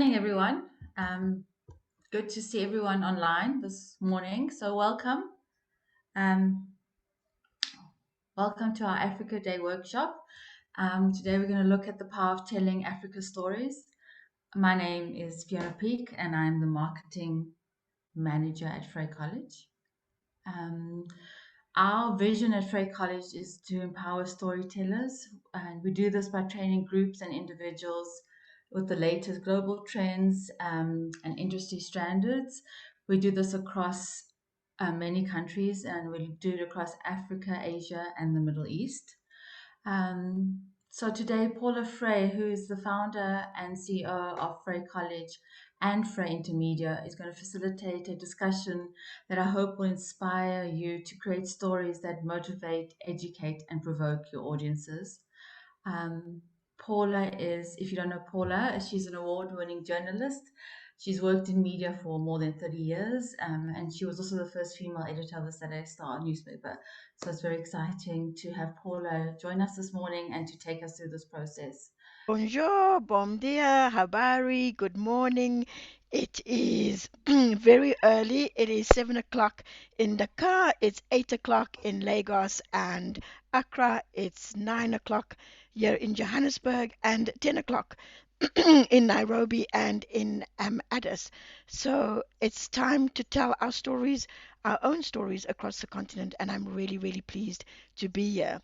morning, everyone. Good to see everyone online this morning. So, Um, welcome to our Africa Day workshop. Today, we're going to look at the power of telling Africa stories. My name is Fiona Peak, and I'm the marketing manager at fraycollege. Um, our vision at fraycollege is to empower storytellers, and we do this by training groups and individuals with the latest global trends and industry standards. We do this across many countries, and we do it across Africa, Asia, and the Middle East. So today, Paula Frey, who is the founder and CEO of Frey College and Frey Intermedia, is going to facilitate a discussion that I hope will inspire you to create stories that motivate, educate, and provoke your audiences. Paula is, if you don't know Paula, she's an award-winning journalist. She's worked in media for more than 30 years, and she was also the first female editor of the Saturday Star newspaper. So it's very exciting to have Paula join us this morning and to take us through this process. Bonjour, bom dia, habari, good morning. It is very early. It is 7 o'clock in Dakar. It's 8 o'clock in Lagos and Accra. It's 9 o'clock here in Johannesburg and 10 o'clock in Nairobi and in Addis. So it's time to tell our stories, our own stories across the continent. And I'm really, really pleased to be here.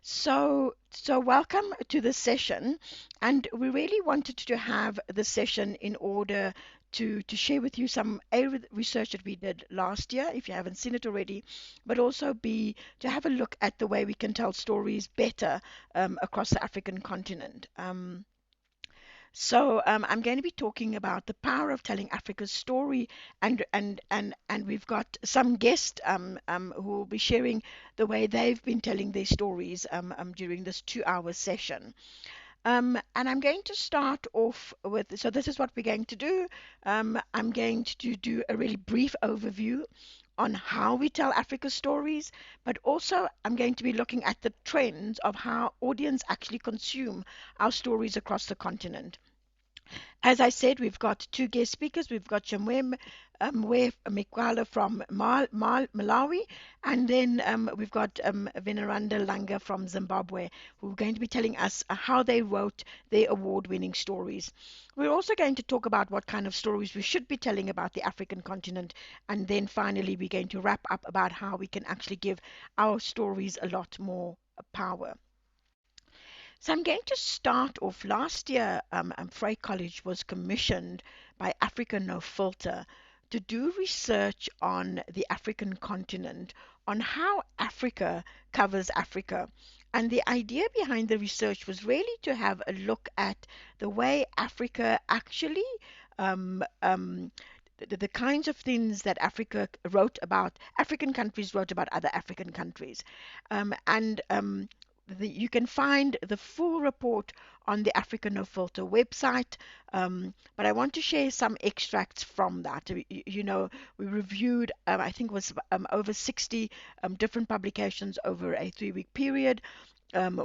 So welcome to this session, and we really wanted to have the session in order to share with you some research that we did last year, if you haven't seen it already, but also B, to have a look at the way we can tell stories better across the African continent. I'm going to be talking about the power of telling Africa's story, and we've got some guests who will be sharing the way they've been telling their stories during this 2 hour session. And I'm going to start off with, so this is what we're going to do. I'm going to do a really brief overview on how we tell Africa's stories, but also I'm going to be looking at the trends of how audience actually consume our stories across the continent. As I said, we've got two guest speakers. We've got Chimwemwe Mikwala from Malawi, and then we've got Veneranda Langa from Zimbabwe, who are going to be telling us how they wrote their award-winning stories. We're also going to talk about what kind of stories we should be telling about the African continent, and then finally we're going to wrap up about how we can actually give our stories a lot more power. So I'm going to start off. Last year, Frey College was commissioned by Africa No Filter to do research on the African continent, on how Africa covers Africa. And the idea behind the research was really to have a look at the way Africa actually the kinds of things that Africa wrote about, African countries wrote about other African countries. And You can find the full report on the Africa No Filter website, but I want to share some extracts from that. We reviewed, I think it was over 60 different publications over a 3-week period.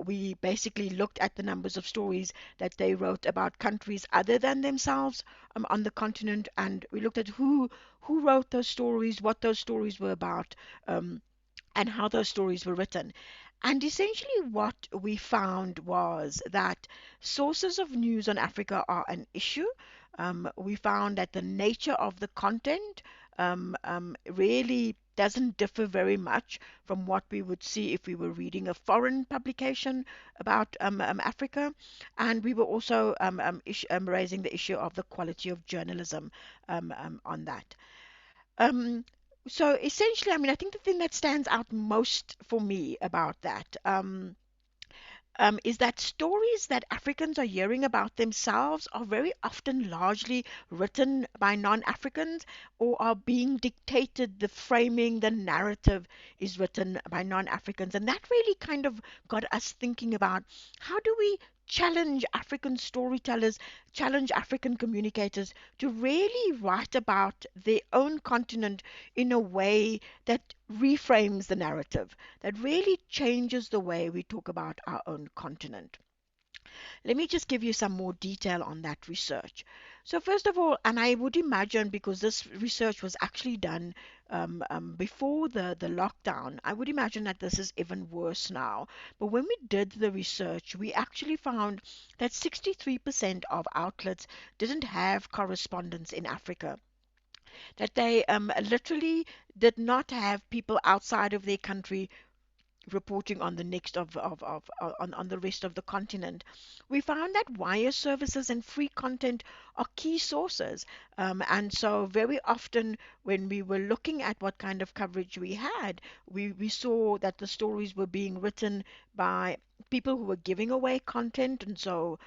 We basically looked at the numbers of stories that they wrote about countries other than themselves on the continent, and we looked at who wrote those stories, what those stories were about, and how those stories were written. And essentially, what we found was that sources of news on Africa are an issue. We found that the nature of the content really doesn't differ very much from what we would see if we were reading a foreign publication about Africa. And we were also raising the issue of the quality of journalism on that. Um, so essentially, I mean, I think the thing that stands out most for me about that is that stories that Africans are hearing about themselves are very often largely written by non-Africans or are being dictated. The framing, the narrative is written by non-Africans. And that really kind of got us thinking about how do we challenge African storytellers, challenge African communicators to really write about their own continent in a way that reframes the narrative, that really changes the way we talk about our own continent. Let me just give you some more detail on that research. So first of all, and I would imagine because this research was actually done before the lockdown, I would imagine that this is even worse now. But when we did the research, we actually found that 63% of outlets didn't have correspondence in Africa, that they literally did not have people outside of their country reporting on the next on the rest of the continent. We found that wire services and free content are key sources. And so very often when we were looking at what kind of coverage we had, we saw that the stories were being written by people who were giving away content. And so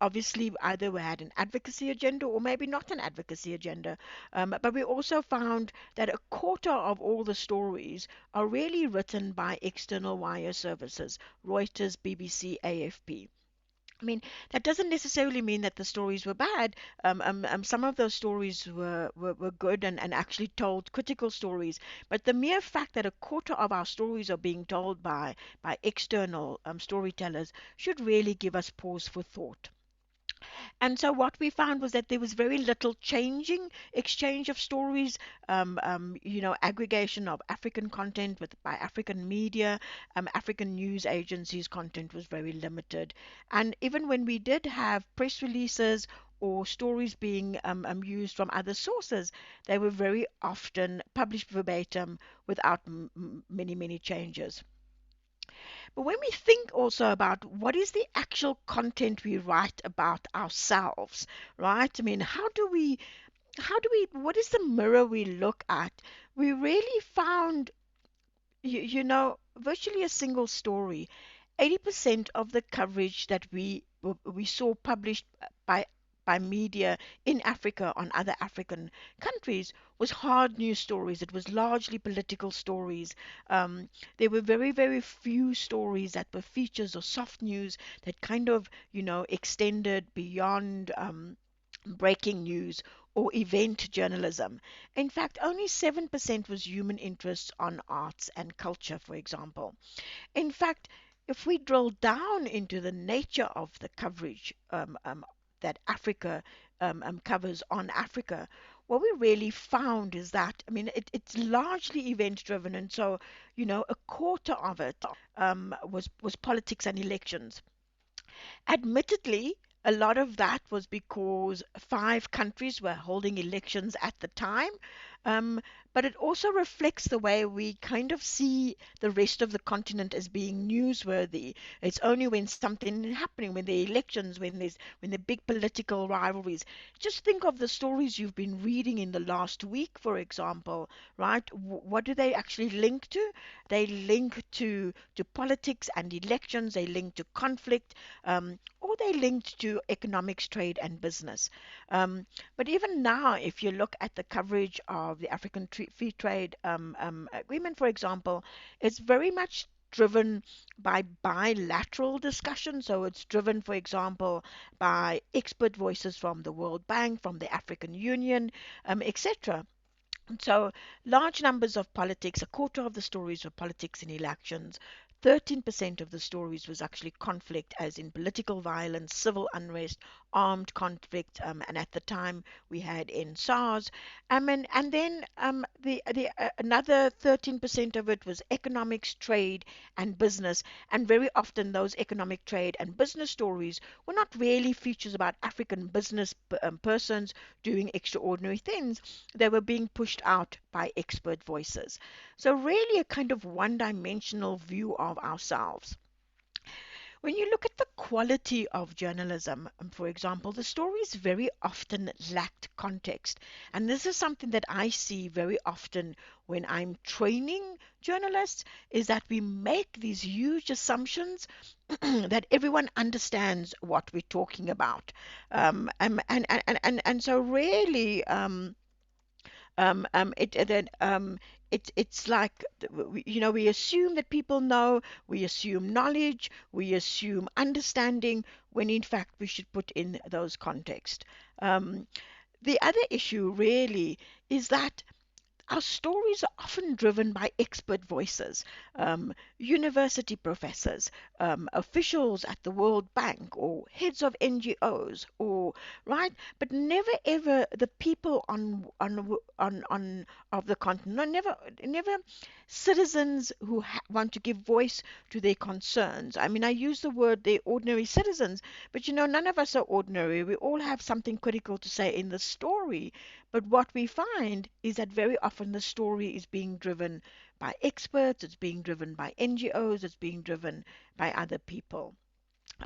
obviously either we had an advocacy agenda or maybe not an advocacy agenda. But we also found that a quarter of all the stories are really written by external wire services, Reuters, BBC, AFP. I mean, that doesn't necessarily mean that the stories were bad. Some of those stories were good and actually told critical stories. But the mere fact that a quarter of our stories are being told by external storytellers should really give us pause for thought. And so what we found was that there was very little changing exchange of stories, aggregation of African content by African media, African news agencies' content was very limited. And even when we did have press releases or stories being used from other sources, they were very often published verbatim without many changes. But when we think also about what is the actual content we write about ourselves, right? I mean, what is the mirror we look at? We really found, virtually a single story. 80% of the coverage that we saw published by media in Africa on other African countries was hard news stories. It was largely political stories. There were very few stories that were features or soft news that kind of, extended beyond breaking news or event journalism. In fact, only 7% was human interest on arts and culture, for example. In fact, if we drill down into the nature of the coverage that Africa covers on Africa, what we really found is that, I mean, it's largely event driven. And so, a quarter of it was politics and elections. Admittedly, a lot of that was because five countries were holding elections at the time. Um, but it also reflects the way we kind of see the rest of the continent as being newsworthy. It's only when something is happening, when there are elections, when there are big political rivalries. Just think of the stories you've been reading in the last week, for example, right? What do they actually link to? They link to politics and elections. They link to conflict, or they linked to economics, trade, and business. But even now, if you look at the coverage of the African Free Trade Agreement, for example, it's very much driven by bilateral discussion. So it's driven, for example, by expert voices from the World Bank, from the African Union, etc. So large numbers of politics, a quarter of the stories were politics in elections. 13% of the stories was actually conflict, as in political violence, civil unrest, armed conflict, and at the time we had in SARS. And then another 13% of it was economics, trade, and business. And very often those economic, trade, and business stories were not really features about African business persons doing extraordinary things. They were being pushed out by expert voices. So, really, a kind of one dimensional view of ourselves. When you look at the quality of journalism, for example, the stories very often lacked context. And this is something that I see very often when I'm training journalists, is that we make these huge assumptions that everyone understands what we're talking about. And so really, it then it's like we assume that people know, we assume knowledge, we assume understanding, when in fact we should put in those context. The other issue really is that our stories are often driven by expert voices, university professors, officials at the World Bank, or heads of NGOs, or right, but never ever the people on of the continent. No, never citizens who want to give voice to their concerns. I mean, I use the word the ordinary citizens, but none of us are ordinary. We all have something critical to say in the story. But what we find is that very often the story is being driven by experts, it's being driven by NGOs, it's being driven by other people.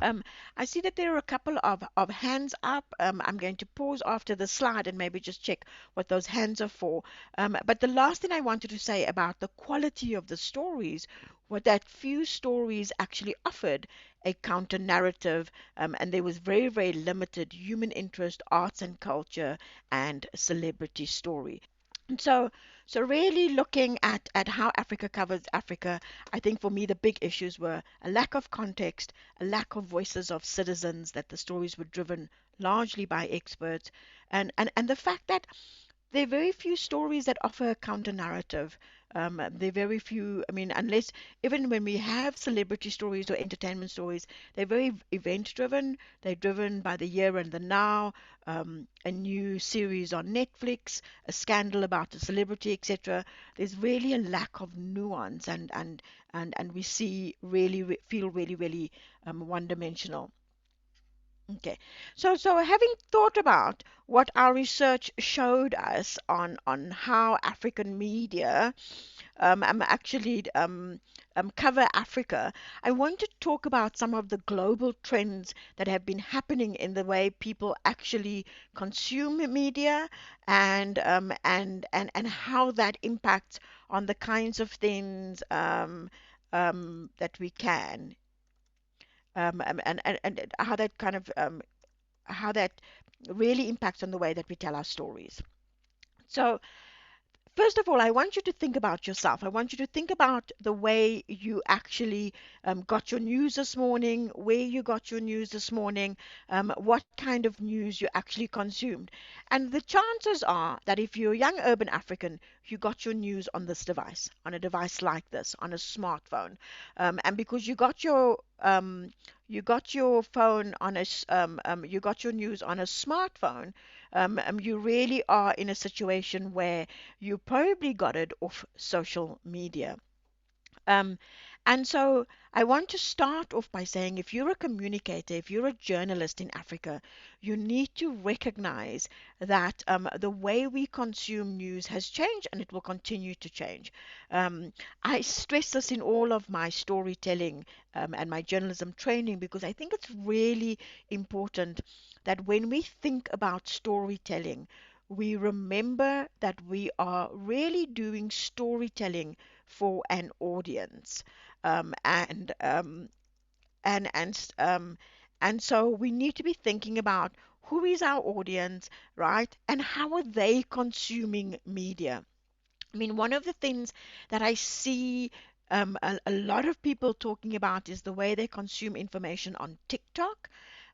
Um, I see that there are a couple of hands up. I'm going to pause after the slide and maybe just check what those hands are for. But the last thing I wanted to say about the quality of the stories was that few stories actually offered a counter narrative, and there was very, very limited human interest, arts and culture, and celebrity story. And so really looking at how Africa covers Africa, I think for me the big issues were a lack of context, a lack of voices of citizens, that the stories were driven largely by experts, and the fact that there are very few stories that offer a counter narrative. There are very few, I mean, unless even when we have celebrity stories or entertainment stories, they're very event driven. They're driven by the here and the now, a new series on Netflix, a scandal about a celebrity, etc. There's really a lack of nuance, and we see really feel really, really one dimensional. Okay. So having thought about what our research showed us on how African media actually cover Africa, I want to talk about some of the global trends that have been happening in the way people actually consume media, and how that impacts on the kinds of things that we can and how that really impacts on the way that we tell our stories. So, first of all, I want you to think about yourself. I want you to think about the way you actually got your news this morning, where you got your news this morning, what kind of news you actually consumed. And the chances are that if you're a young urban African, you got your news on this device, on a device like this, on a smartphone. And because you got your phone on you got your news on a smartphone, you really are in a situation where you probably got it off social media. Um, and so I want to start off by saying if you're a communicator, if you're a journalist in Africa, you need to recognize that the way we consume news has changed and it will continue to change. I stress this in all of my storytelling and my journalism training because I think it's really important that when we think about storytelling, we remember that we are really doing storytelling for an audience. Um, and um, and and so we need to be thinking about who is our audience, right? And how are they consuming media? I mean, one of the things that I see a lot of people talking about is the way they consume information on TikTok,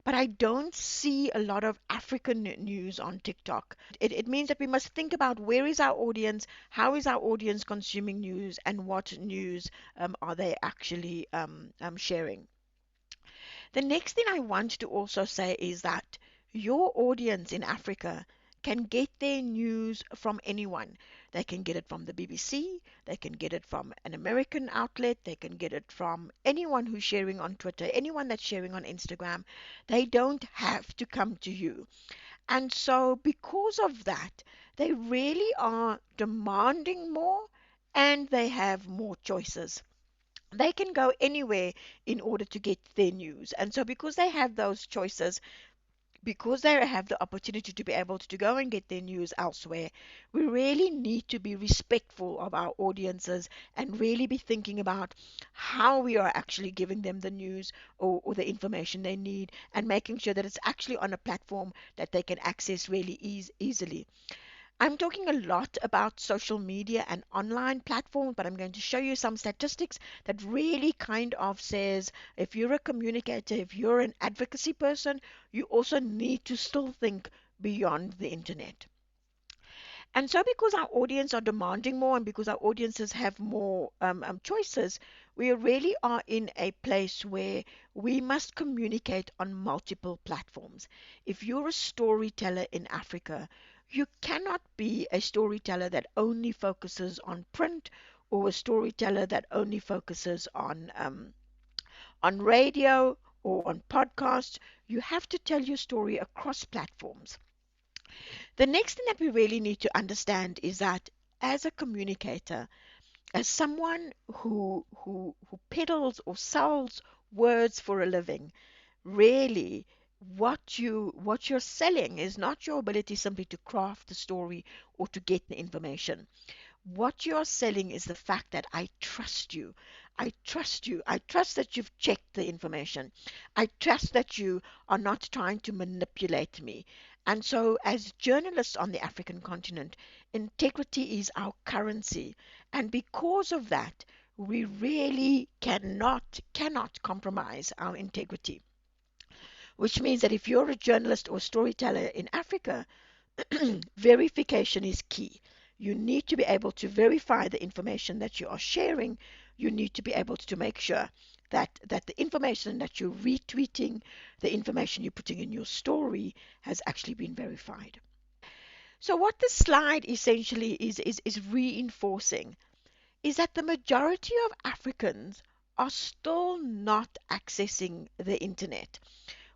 but I don't see a lot of African news on TikTok. It means that we must think about where is our audience, how is our audience consuming news, and what news are they actually sharing. The next thing I want to also say is that your audience in Africa can get their news from anyone. They can get it from the BBC, they can get it from an American outlet, they can get it from anyone who's sharing on Twitter, anyone that's sharing on Instagram. They don't have to come to you. And so, because of that, they really are demanding more and they have more choices. They can go anywhere in order to get their news. And so, because they have those choices, because they have the opportunity to be able to go and get their news elsewhere, we really need to be respectful of our audiences and really be thinking about how we are actually giving them the news or the information they need and making sure that it's actually on a platform that they can access really easily. I'm talking a lot about social media and online platforms, but I'm going to show you some statistics that really kind of says if you're a communicator, if you're an advocacy person, you also need to still think beyond the internet. And so, because our audience are demanding more and because our audiences have more choices, we really are in a place where we must communicate on multiple platforms. If you're a storyteller in Africa, you cannot be a storyteller that only focuses on print or a storyteller that only focuses on radio or on podcasts. You have to tell your story across platforms. The next thing that we really need to understand is that as a communicator, as someone who peddles or sells words for a living, really what you're selling is not your ability simply to craft the story or to get the information. What you're selling is the fact that I trust you. I trust you. I trust that you've checked the information. I trust that you are not trying to manipulate me. And so, as journalists on the African continent, integrity is our currency. And because of that, we really cannot compromise our integrity. Which means that if you're a journalist or storyteller in Africa, verification is key. You need to be able to verify the information that you are sharing. You need to be able to make sure that the information that you're retweeting, the information you're putting in your story has actually been verified. So what this slide essentially is reinforcing is that the majority of Africans are still not accessing the internet.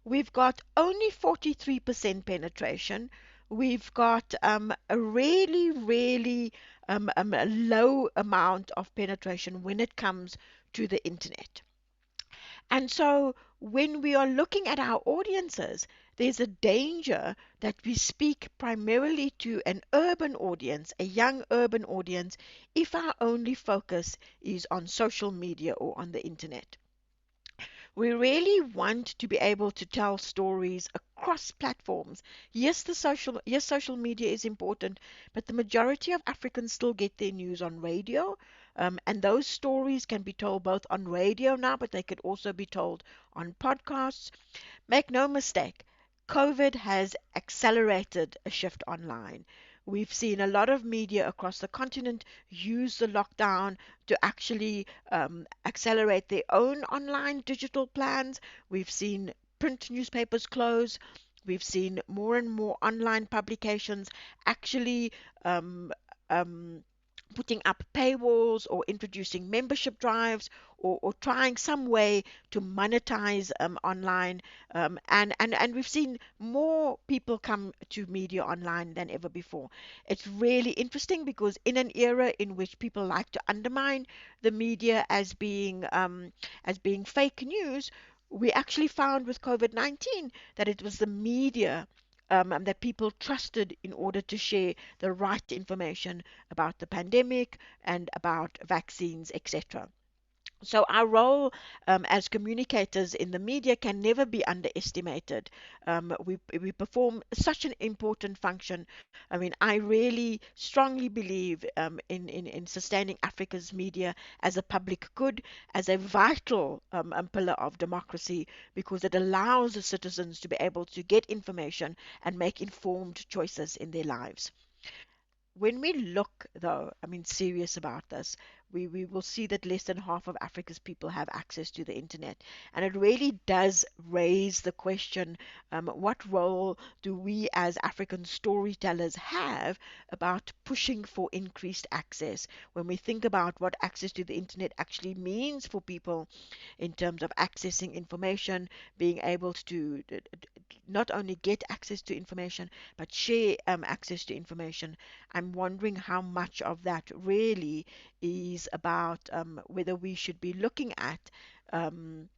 We've got only 43% penetration. We've got a really a low amount of penetration when it comes to the internet. And so when we are looking at our audiences, there's a danger that we speak primarily to an urban audience, a young urban audience, if our only focus is on social media or on the internet. We really want to be able to tell stories across platforms. Yes, social media is important, but the majority of Africans still get their news on radio. And those stories can be told both on radio now, but they could also be told on podcasts. Make no mistake, COVID has accelerated a shift online. We've seen a lot of media across the continent use the lockdown to actually accelerate their own online digital plans. We've seen print newspapers close. We've seen more and more online publications actually um, um, putting up paywalls or introducing membership drives or trying some way to monetize online. And we've seen more people come to media online than ever before. It's really interesting because in an era in which people like to undermine the media as being fake news, we actually found with COVID-19 that it was the media that people trusted in order to share the right information about the pandemic and about vaccines, etc. So our role as communicators in the media can never be underestimated. We perform such an important function. I mean, I really strongly believe in sustaining Africa's media as a public good, as a vital pillar of democracy, because it allows the citizens to be able to get information and make informed choices in their lives. When we look, though, I mean, serious about this, we will see that less than half of Africa's people have access to the internet. And it really does raise the question, what role do we as African storytellers have about pushing for increased access? When we think about what access to the internet actually means for people in terms of accessing information, being able to not only get access to information, but share access to information. I'm wondering how much of that really is about whether we should be looking at um,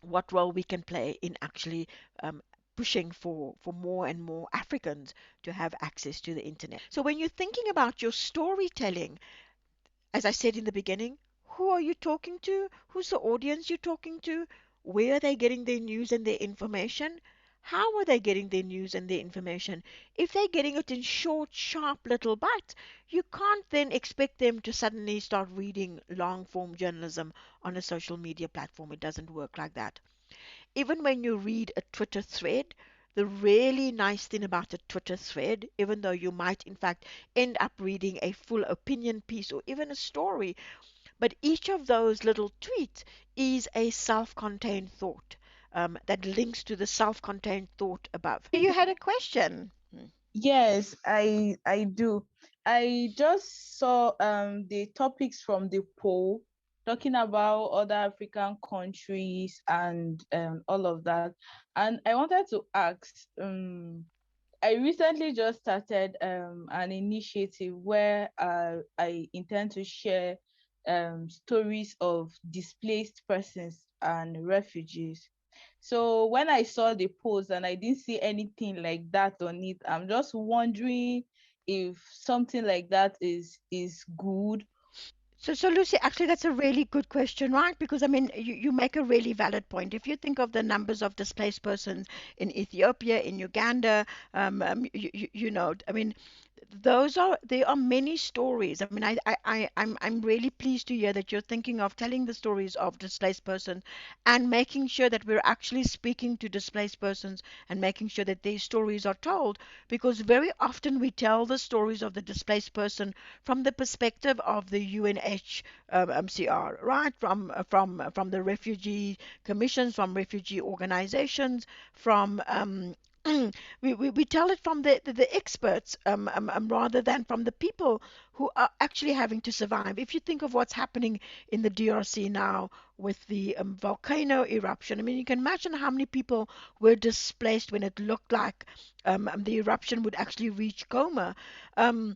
what role we can play in actually pushing for more and more Africans to have access to the internet. So when you're thinking about your storytelling, as I said in the beginning, who are you talking to? Who's the audience you're talking to? Where are they getting their news and their information? How are they getting their news and their information? If they're getting it in short, sharp little bites, you can't then expect them to suddenly start reading long form journalism on a social media platform. It doesn't work like that. Even when you read a Twitter thread, the really nice thing about a Twitter thread, even though you might in fact end up reading a full opinion piece or even a story, but each of those little tweets is a self-contained thought that links to the self-contained thought above. You had a question. Yes, I do. I just saw the topics from the poll talking about other African countries and all of that. And I wanted to ask, I recently just started an initiative where I intend to share stories of displaced persons and refugees. So when I saw the post and I didn't see anything like that on it, I'm just wondering if something like that is good. So Lucy, actually, that's a really good question, right? Because I mean, you make a really valid point. If you think of the numbers of displaced persons in Ethiopia, in Uganda, I mean, there are many stories. I mean, I'm really pleased to hear that you're thinking of telling the stories of displaced persons and making sure that we're actually speaking to displaced persons and making sure that these stories are told, because very often we tell the stories of the displaced person from the perspective of the UNHCR, right? From the refugee commissions, from refugee organizations, from we tell it from the experts, rather than from the people who are actually having to survive. If you think of what's happening in the DRC now with the volcano eruption, I mean, you can imagine how many people were displaced when it looked like the eruption would actually reach Goma. Um,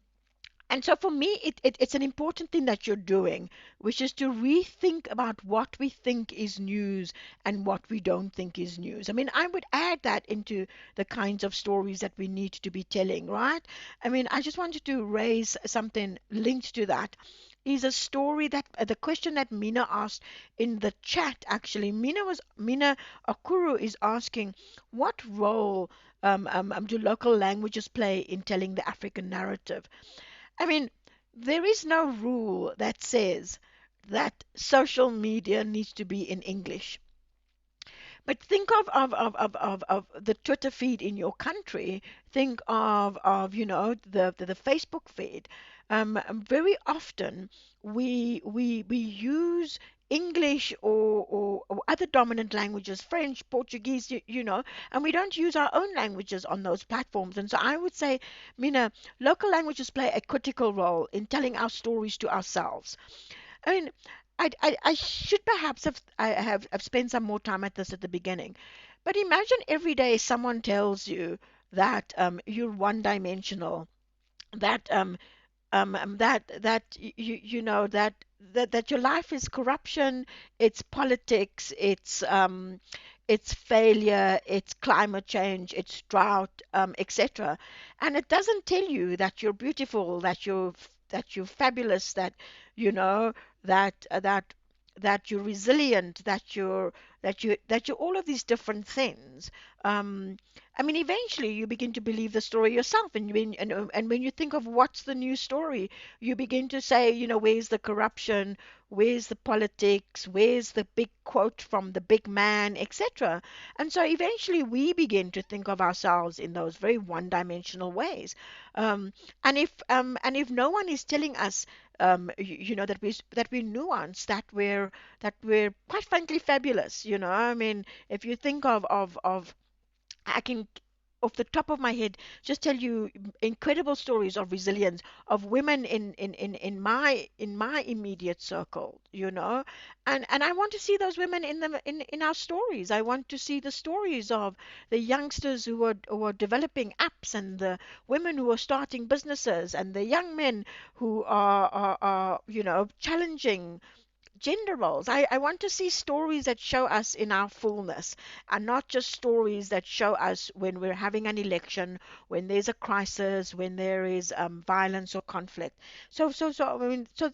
and so for me, it's an important thing that you're doing, which is to rethink about what we think is news and what we don't think is news. I mean, I would add that into the kinds of stories that we need to be telling, right? I mean, I just wanted to raise something linked to that. Is a story that the question that Mina asked in the chat, actually. Mina Akuru is asking, what role do local languages play in telling the African narrative? I mean, there is no rule that says that social media needs to be in English. But think of the Twitter feed in your country. Think of the Facebook feed. Very often we use English or other dominant languages, French, Portuguese, and we don't use our own languages on those platforms. And so I would say, Mina, local languages play a critical role in telling our stories to ourselves. I mean, I should perhaps have spent some more time at this at the beginning. But imagine every day someone tells you that you're one-dimensional, that that your life is corruption, it's politics, it's failure, it's climate change, it's drought, etc. And it doesn't tell you that you're beautiful, that you're fabulous, that you know that you're resilient, that you're all of these different things. Um, I mean, eventually you begin to believe the story yourself, and when you think of what's the new story, you begin to say, where's the corruption, where's the politics, where's the big quote from the big man, etc. And so eventually we begin to think of ourselves in those very one-dimensional ways. Um, and if no one is telling us, that we nuance, that we're quite frankly fabulous. I mean, if you think of I can, off the top of my head, just tell you incredible stories of resilience of women in my immediate circle, and I want to see those women in our stories. I want to see the stories of the youngsters who are developing apps, and the women who are starting businesses, and the young men who are challenging gender roles. I want to see stories that show us in our fullness, and not just stories that show us when we're having an election, when there's a crisis, when there is violence or conflict. So I mean, so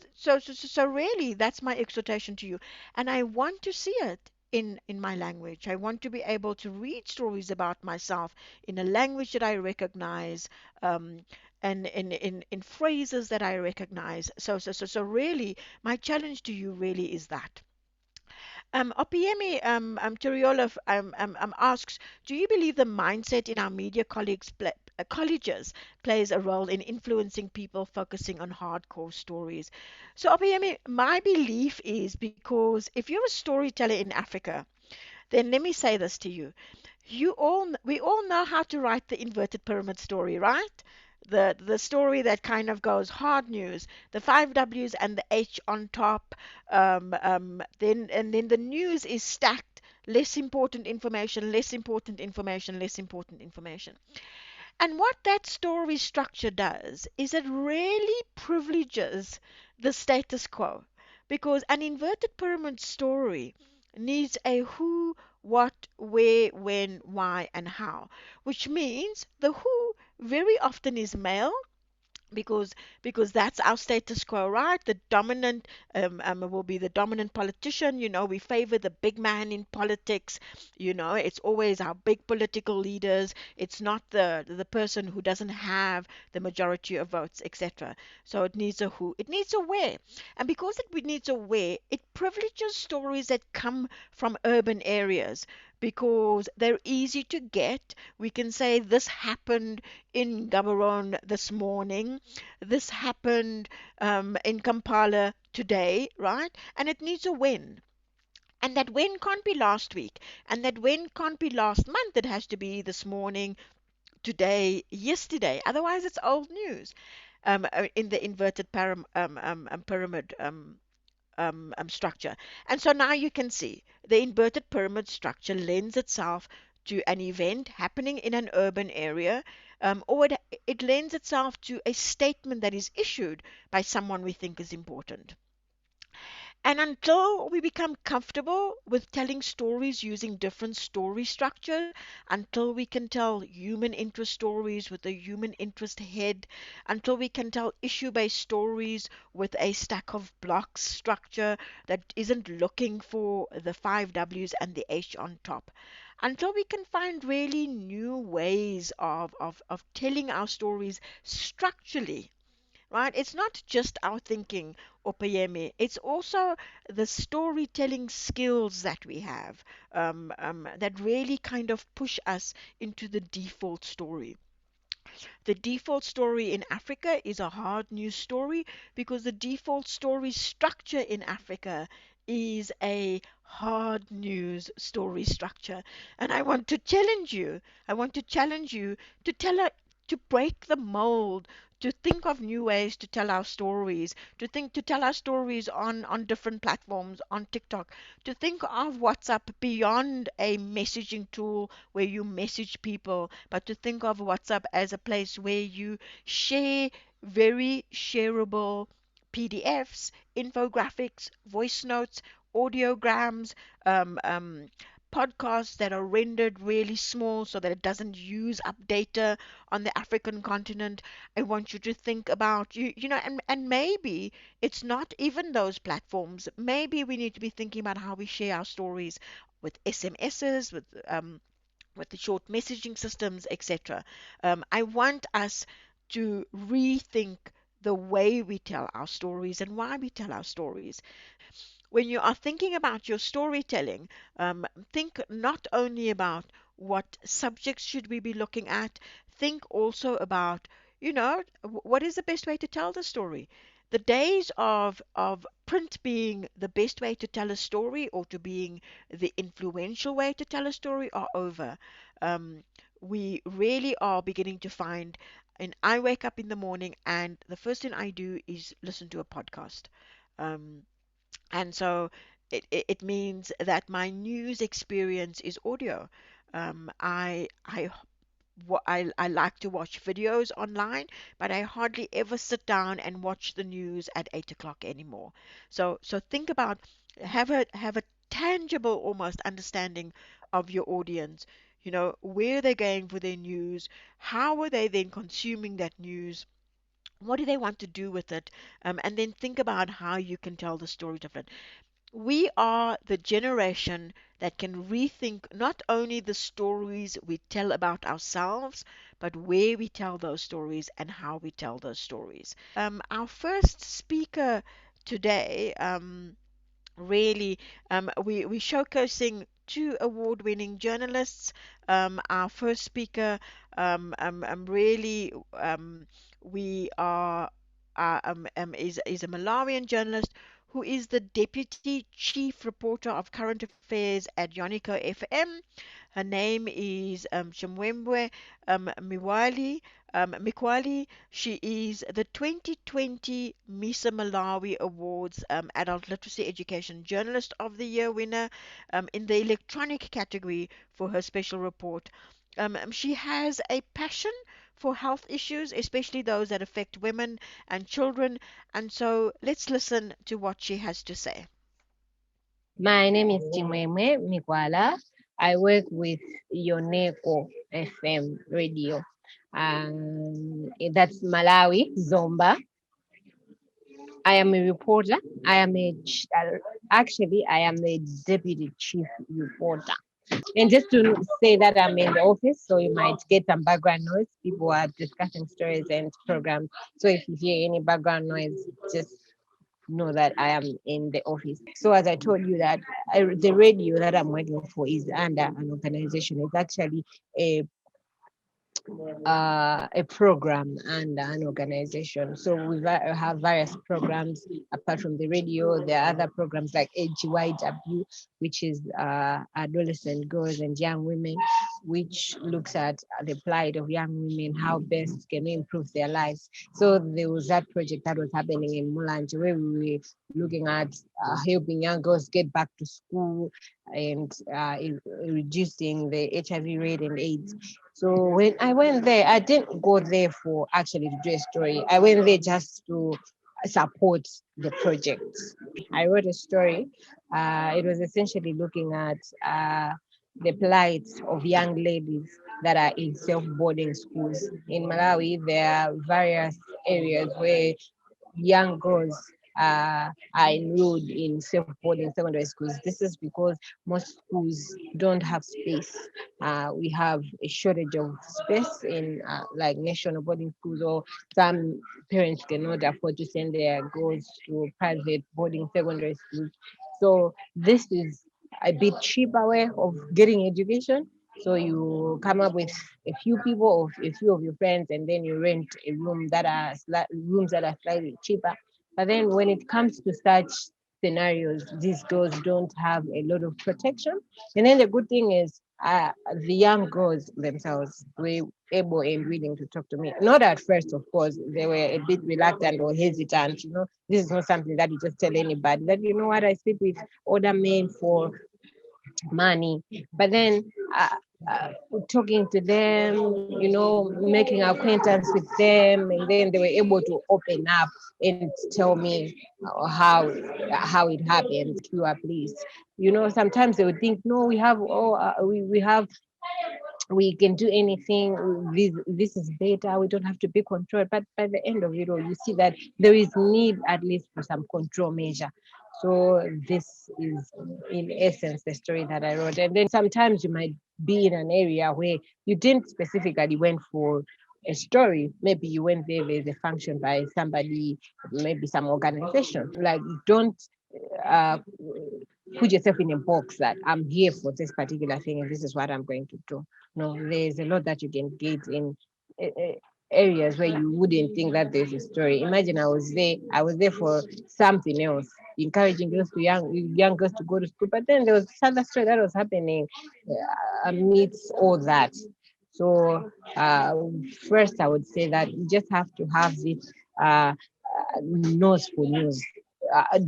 really, that's my exhortation to you, and I want to see it in my language. I want to be able to read stories about myself in a language that I recognize, um, and in phrases that I recognize. So really, my challenge to you really is that. Opiemi Turiolov asks, do you believe the mindset in our media colleges plays a role in influencing people focusing on hardcore stories? So, Opiemi, my belief is because if you're a storyteller in Africa, then let me say this to you. We all know how to write the inverted pyramid story, right? The story that kind of goes hard news, the five W's and the H on top, then the news is stacked, less important information, less important information, less important information. And what that story structure does is it really privileges the status quo, because an inverted pyramid story needs a who, what, where, when, why, and how, which means the who very often is male, because that's our status quo, right? The dominant will be the dominant politician. We favor the big man in politics. It's always our big political leaders. It's not the person who doesn't have the majority of votes, etc. So it needs a who, it needs a where, and because it needs a where, it privileges stories that come from urban areas because they're easy to get. We can say this happened in Gaborone this morning, this happened in Kampala today, right? And it needs a when. And that when can't be last week. And that when can't be last month. It has to be this morning, today, yesterday. Otherwise, it's old news. In the inverted pyramid structure. And so now you can see the inverted pyramid structure lends itself to an event happening in an urban area, or it lends itself to a statement that is issued by someone we think is important. And until we become comfortable with telling stories using different story structure, until we can tell human interest stories with a human interest head, until we can tell issue-based stories with a stack of blocks structure that isn't looking for the five W's and the H on top, until we can find really new ways of telling our stories structurally, right? It's not just our thinking or Opeyemi, it's also the storytelling skills that we have, that really kind of push us into the default story. The default story in Africa is a hard news story because the default story structure in Africa is a hard news story structure. And I want to challenge you to to break the mold, to think of new ways to tell our stories, to tell our stories on different platforms, on TikTok, to think of WhatsApp beyond a messaging tool where you message people, but to think of WhatsApp as a place where you share very shareable PDFs, infographics, voice notes, audiograms, um, um, podcasts that are rendered really small so that it doesn't use up data on the African continent. I want you to think about and maybe it's not even those platforms. Maybe we need to be thinking about how we share our stories with SMSs, with the short messaging systems, etc. I want us to rethink the way we tell our stories and why we tell our stories. When you are thinking about your storytelling, think not only about what subjects should we be looking at, think also about, what is the best way to tell the story. The days of print being the best way to tell a story or to being the influential way to tell a story are over. Um, we really are beginning to find, and I wake up in the morning and the first thing I do is listen to a podcast. Um, and so it means that my news experience is audio. I like to watch videos online, but I hardly ever sit down and watch the news at 8 o'clock anymore. So think about, have a tangible almost understanding of your audience. Where they're going for their news, how are they then consuming that news, what do they want to do with it, and then think about how you can tell the story different. We are the generation that can rethink not only the stories we tell about ourselves, but where we tell those stories and how we tell those stories. Our first speaker today really, we showcasing two award-winning journalists. Our first speaker, really, we are is a Malawian journalist who is the deputy chief reporter of current affairs at Yoniko FM. Her name is Chimwemwe Mikwali. She is the 2020 MISA Malawi Awards Adult Literacy Education Journalist of the Year winner in the electronic category for her special report. She has a passion for health issues, especially those that affect women and children. And so let's listen to what she has to say. My name is Chimwemwe Mikwala. I work with Yoneko FM radio. That's Malawi, Zomba. I am a reporter. Actually, I am the deputy chief reporter. And just to say that I'm in the office, so you might get some background noise. People are discussing stories and programs. So if you hear any background noise, just know that I am in the office. So as I told you that the radio that I'm working for is under an organization. It's actually a program and an organization. So we have various programs apart from the radio. There are other programs like AGYW, which is adolescent girls and young women, which looks at the plight of young women, how best can we improve their lives. So there was that project that was happening in Mulanje where we were looking at helping young girls get back to school and reducing the HIV rate and AIDS. So when I went there, I didn't go there for actually to do a story. I went there just to support the project. I wrote a story. It was essentially looking at the plight of young ladies that are in self-boarding schools. In Malawi, there are various areas where young girls are enrolled in self-boarding secondary schools. This is because most schools don't have space. We have a shortage of space in like national boarding schools, or some parents cannot afford to send their girls to private boarding secondary schools. So this is a bit cheaper way of getting education. So you come up with a few people or a few of your friends, and then you rent a room that are rooms that are slightly cheaper. But then when it comes to such scenarios, these girls don't have a lot of protection. And then the good thing is the young girls themselves were able and willing to talk to me. Not at first, of course, they were a bit reluctant or hesitant. You know, this is not something that you just tell anybody that, you know what, I sleep with other men for money. But then talking to them, you know, making acquaintance with them, and then they were able to open up and tell me how it happened. Please, you know, sometimes they would think, no, we have we have, we can do anything. This is better. We don't have to be controlled. But by the end of it all, you see that there is need at least for some control measure. So this is, in essence, the story that I wrote. And then sometimes you might be in an area where you didn't specifically went for a story. Maybe you went there, there's a function by somebody, maybe some organization. Like, don't put yourself in a box that I'm here for this particular thing and this is what I'm going to do. No, there's a lot that you can get in areas where you wouldn't think that there's a story. Imagine I was there for something else, encouraging girls to young girls to go to school, but then there was another story that was happening amidst all that. So first I would say that you just have to have this nose for news,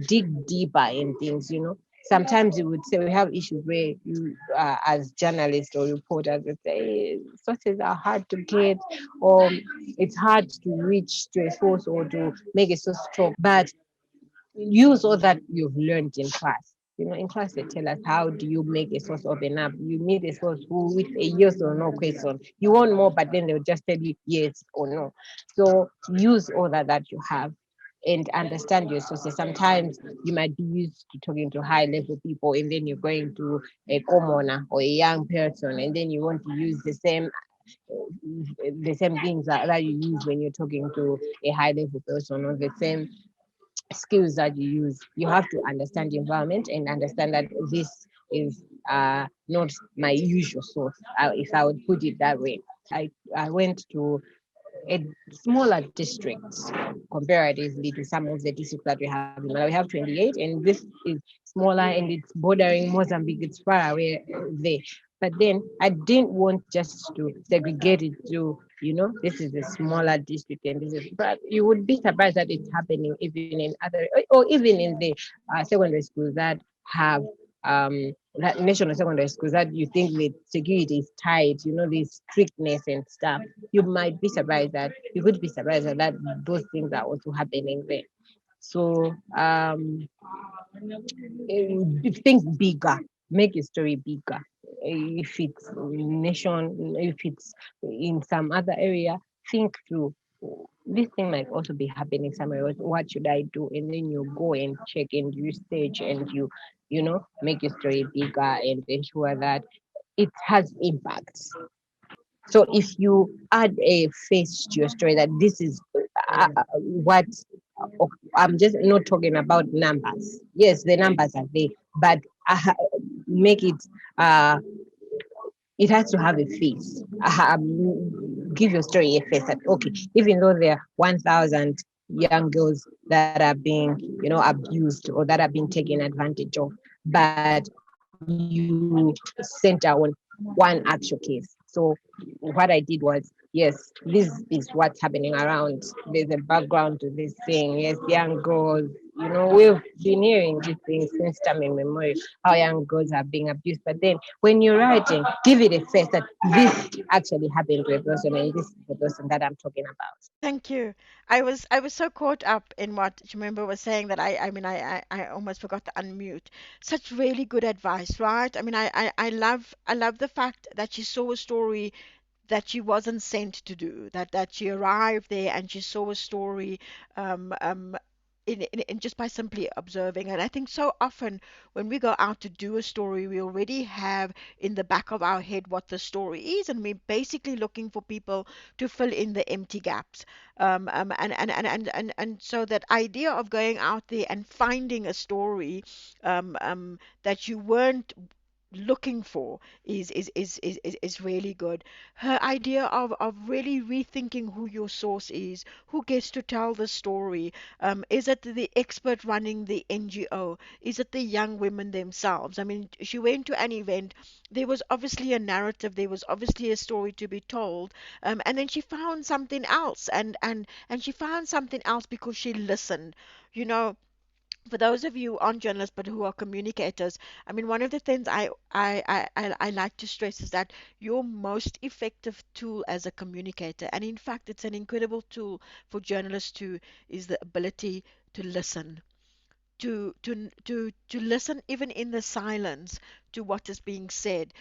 dig deeper in things, you know. Sometimes you would say we have issues where you, as journalists or reporters, would say sources are hard to get, or it's hard to reach to a source or to make a source talk. But use all that you've learned in class. You know, in class they tell us how do you make a source open up. You need a source who with a yes or no question. You want more, but then they'll just tell you yes or no. So use all that you have and understand your sources. Sometimes you might be used to talking to high level people, and then you're going to a commoner or a young person, and then you want to use the same things that you use when you're talking to a high level person, or the same skills that you use. You have to understand the environment and understand that this is not my usual source, if I would put it that way. I went to a smaller districts comparatively to some of the districts that we have. We have 28, and this is smaller and it's bordering Mozambique. It's far away there. But then I didn't want just to segregate it to, this is a smaller district and this is, but you would be surprised that it's happening even in other, or even in the secondary schools that have that national secondary schools that you think the security is tight, the strictness and stuff. You might be surprised that you could be surprised that those things are also happening there. So think bigger, make your story bigger. If it's nation, if it's in some other area, think through. This thing might also be happening somewhere else. What should I do? And then you go and check and research and make your story bigger and ensure that it has impacts. So if you add a face to your story that this is what I'm just not talking about numbers. Yes, the numbers are there, but make it it has to have a face. Give your story a face that okay, even though there are 1,000 young girls that are being abused or that are being taken advantage of, but you center on one actual case. So what I did was, yes, this is what's happening around. There's a background to this thing. Yes, young girls, we've been hearing these things since time immemorial, how young girls are being abused. But then when you're writing, give it a face that this actually happened to a person and this is the person that I'm talking about. Thank you. I was so caught up in what Chimwemwe was saying that I almost forgot to unmute. Such really good advice, right? I mean I love the fact that she saw a story that she wasn't sent to do, that she arrived there and she saw a story um, um, in just by simply observing. And I think so often when we go out to do a story, we already have in the back of our head what the story is, and we're basically looking for people to fill in the empty gaps. And so that idea of going out there and finding a story that you weren't looking for is really good. Her idea of really rethinking who your source is, who gets to tell the story. Is it the expert running the NGO? Is it the young women themselves? I mean, she went to an event. There was obviously a narrative. There was obviously a story to be told. And then she found something else, and she found something else because she listened. You know, for those of you who aren't journalists but who are communicators, I mean, one of the things I like to stress is that your most effective tool as a communicator, and in fact, it's an incredible tool for journalists too, is the ability to listen. To listen even in the silence to what is being said,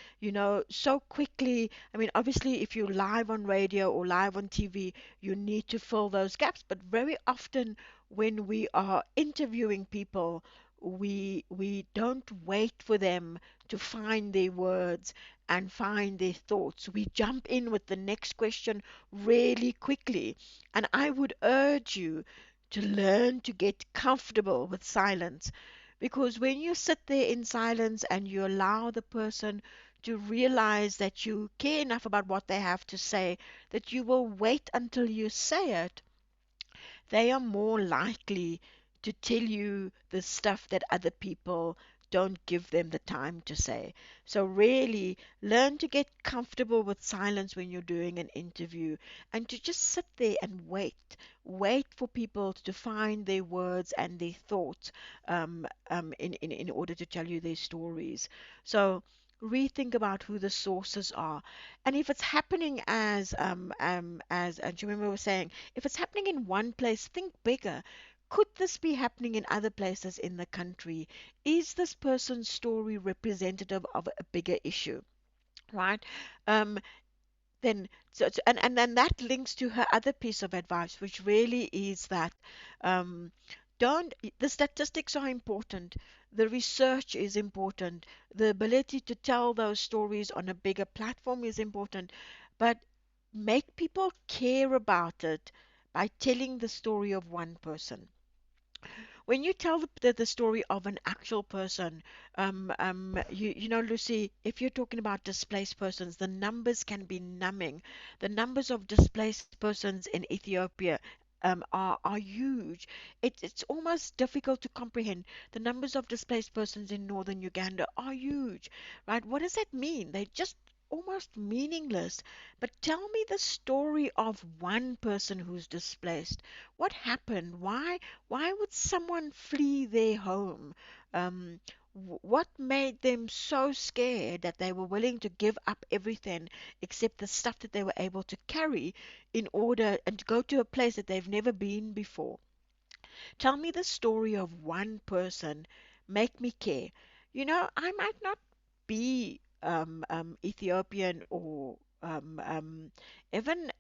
so quickly. I mean, obviously, if you're live on radio or live on TV, you need to fill those gaps. But very often, when we are interviewing people, we don't wait for them to find their words and find their thoughts. We jump in with the next question really quickly. And I would urge you to learn to get comfortable with silence. Because when you sit there in silence and you allow the person to realize that you care enough about what they have to say, that you will wait until you say it, they are more likely to tell you the stuff that other people don't give them the time to say. So, really, learn to get comfortable with silence when you're doing an interview and to just sit there and wait. Wait for people to find their words and their thoughts in order to tell you their stories. So, rethink about who the sources are. And if it's happening as Jemima was saying, if it's happening in one place, think bigger. Could this be happening in other places in the country? Is this person's story representative of a bigger issue? Right? Um, and then that links to her other piece of advice, which really is that um, don't the statistics are important, the research is important, the ability to tell those stories on a bigger platform is important, but make people care about it by telling the story of one person. when you tell the story of an actual person, you know, Lucy, if you're talking about displaced persons, the numbers can be numbing. The numbers of displaced persons in Ethiopia are huge. It's almost difficult to comprehend. The numbers of displaced persons in northern Uganda are huge, right? What does that mean? They're just almost meaningless. But tell me the story of one person who's displaced. What happened? Why would someone flee their home? Um, what made them so scared that they were willing to give up everything except the stuff that they were able to carry in order and to go to a place that they've never been before? Tell me the story of one person. Make me care. You know, I might not be Ethiopian or even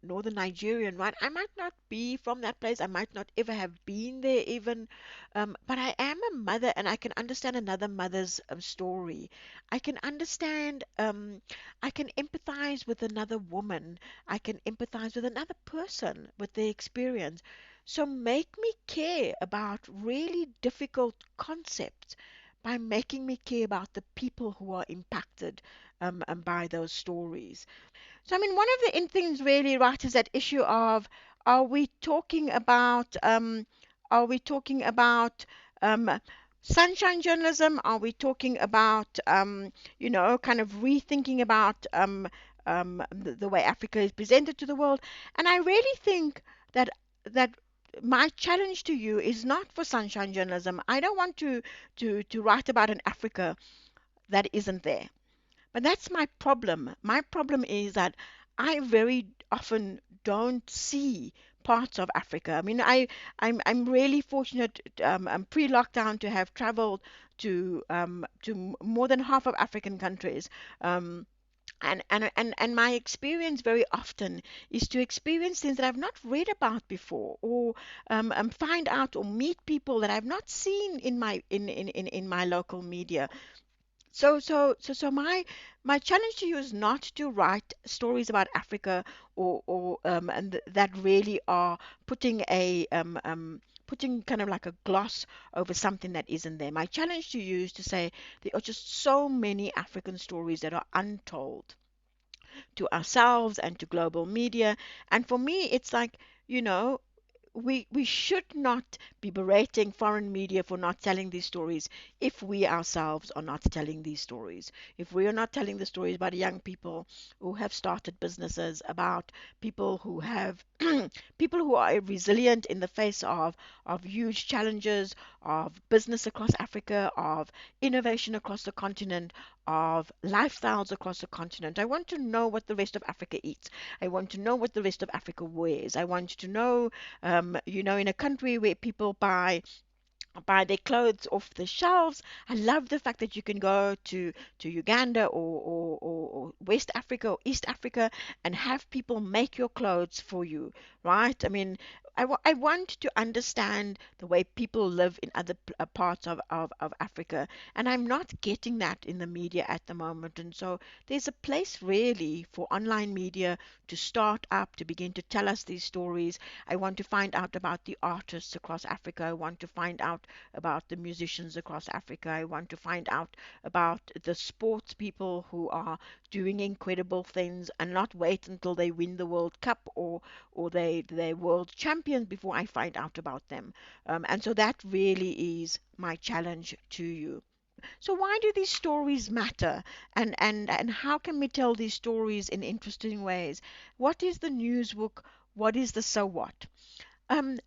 Northern Nigerian, right? I might not be from that place. I might not ever have been there even. But I am a mother and I can understand another mother's story. I can understand, I can empathize with another woman. I can empathize with another person, with their experience. So make me care about really difficult concepts by making me care about the people who are impacted by those stories. So, I mean, one of the things really, right, is that issue of are we talking about are we talking about um, sunshine journalism? Are we talking about you know, kind of rethinking about the way Africa is presented to the world? And I really think that that my challenge to you is not for sunshine journalism. I don't want to write about an Africa that isn't there. But that's my problem. My problem is that I very often don't see parts of Africa. I mean, I'm really fortunate pre-lockdown to have traveled to more than half of African countries. Um, and my experience very often is to experience things that I've not read about before, or find out or meet people that I've not seen in my local media. So my challenge to you is not to write stories about Africa or that really are putting putting kind of like a gloss over something that isn't there. My challenge to you is to say there are just so many African stories that are untold to ourselves and to global media. And for me, it's like, you know, we should not be berating foreign media for not telling these stories if we ourselves are not telling these stories. If we are not telling the stories about young people who have started businesses, about people who have people who are resilient in the face of huge challenges, of business across Africa, of innovation across the continent, of lifestyles across the continent. I want to know what the rest of Africa eats. I want to know what the rest of Africa wears. I want to know you know, in a country where people buy their clothes off the shelves. I love the fact that you can go to Uganda or West Africa or East Africa and have people make your clothes for you, right? I mean, I want to understand the way people live in other parts of Africa, and I'm not getting that in the media at the moment. And so there's a place really for online media to start up, to begin to tell us these stories. I want to find out about the artists across Africa. I want to find out about the musicians across Africa. I want to find out about the sports people who are doing incredible things and not wait until they win the World Cup or they world champions before I find out about them. And so that really is my challenge to you. So why do these stories matter? And how can we tell these stories in interesting ways? What is the newsbook? What is the so what? And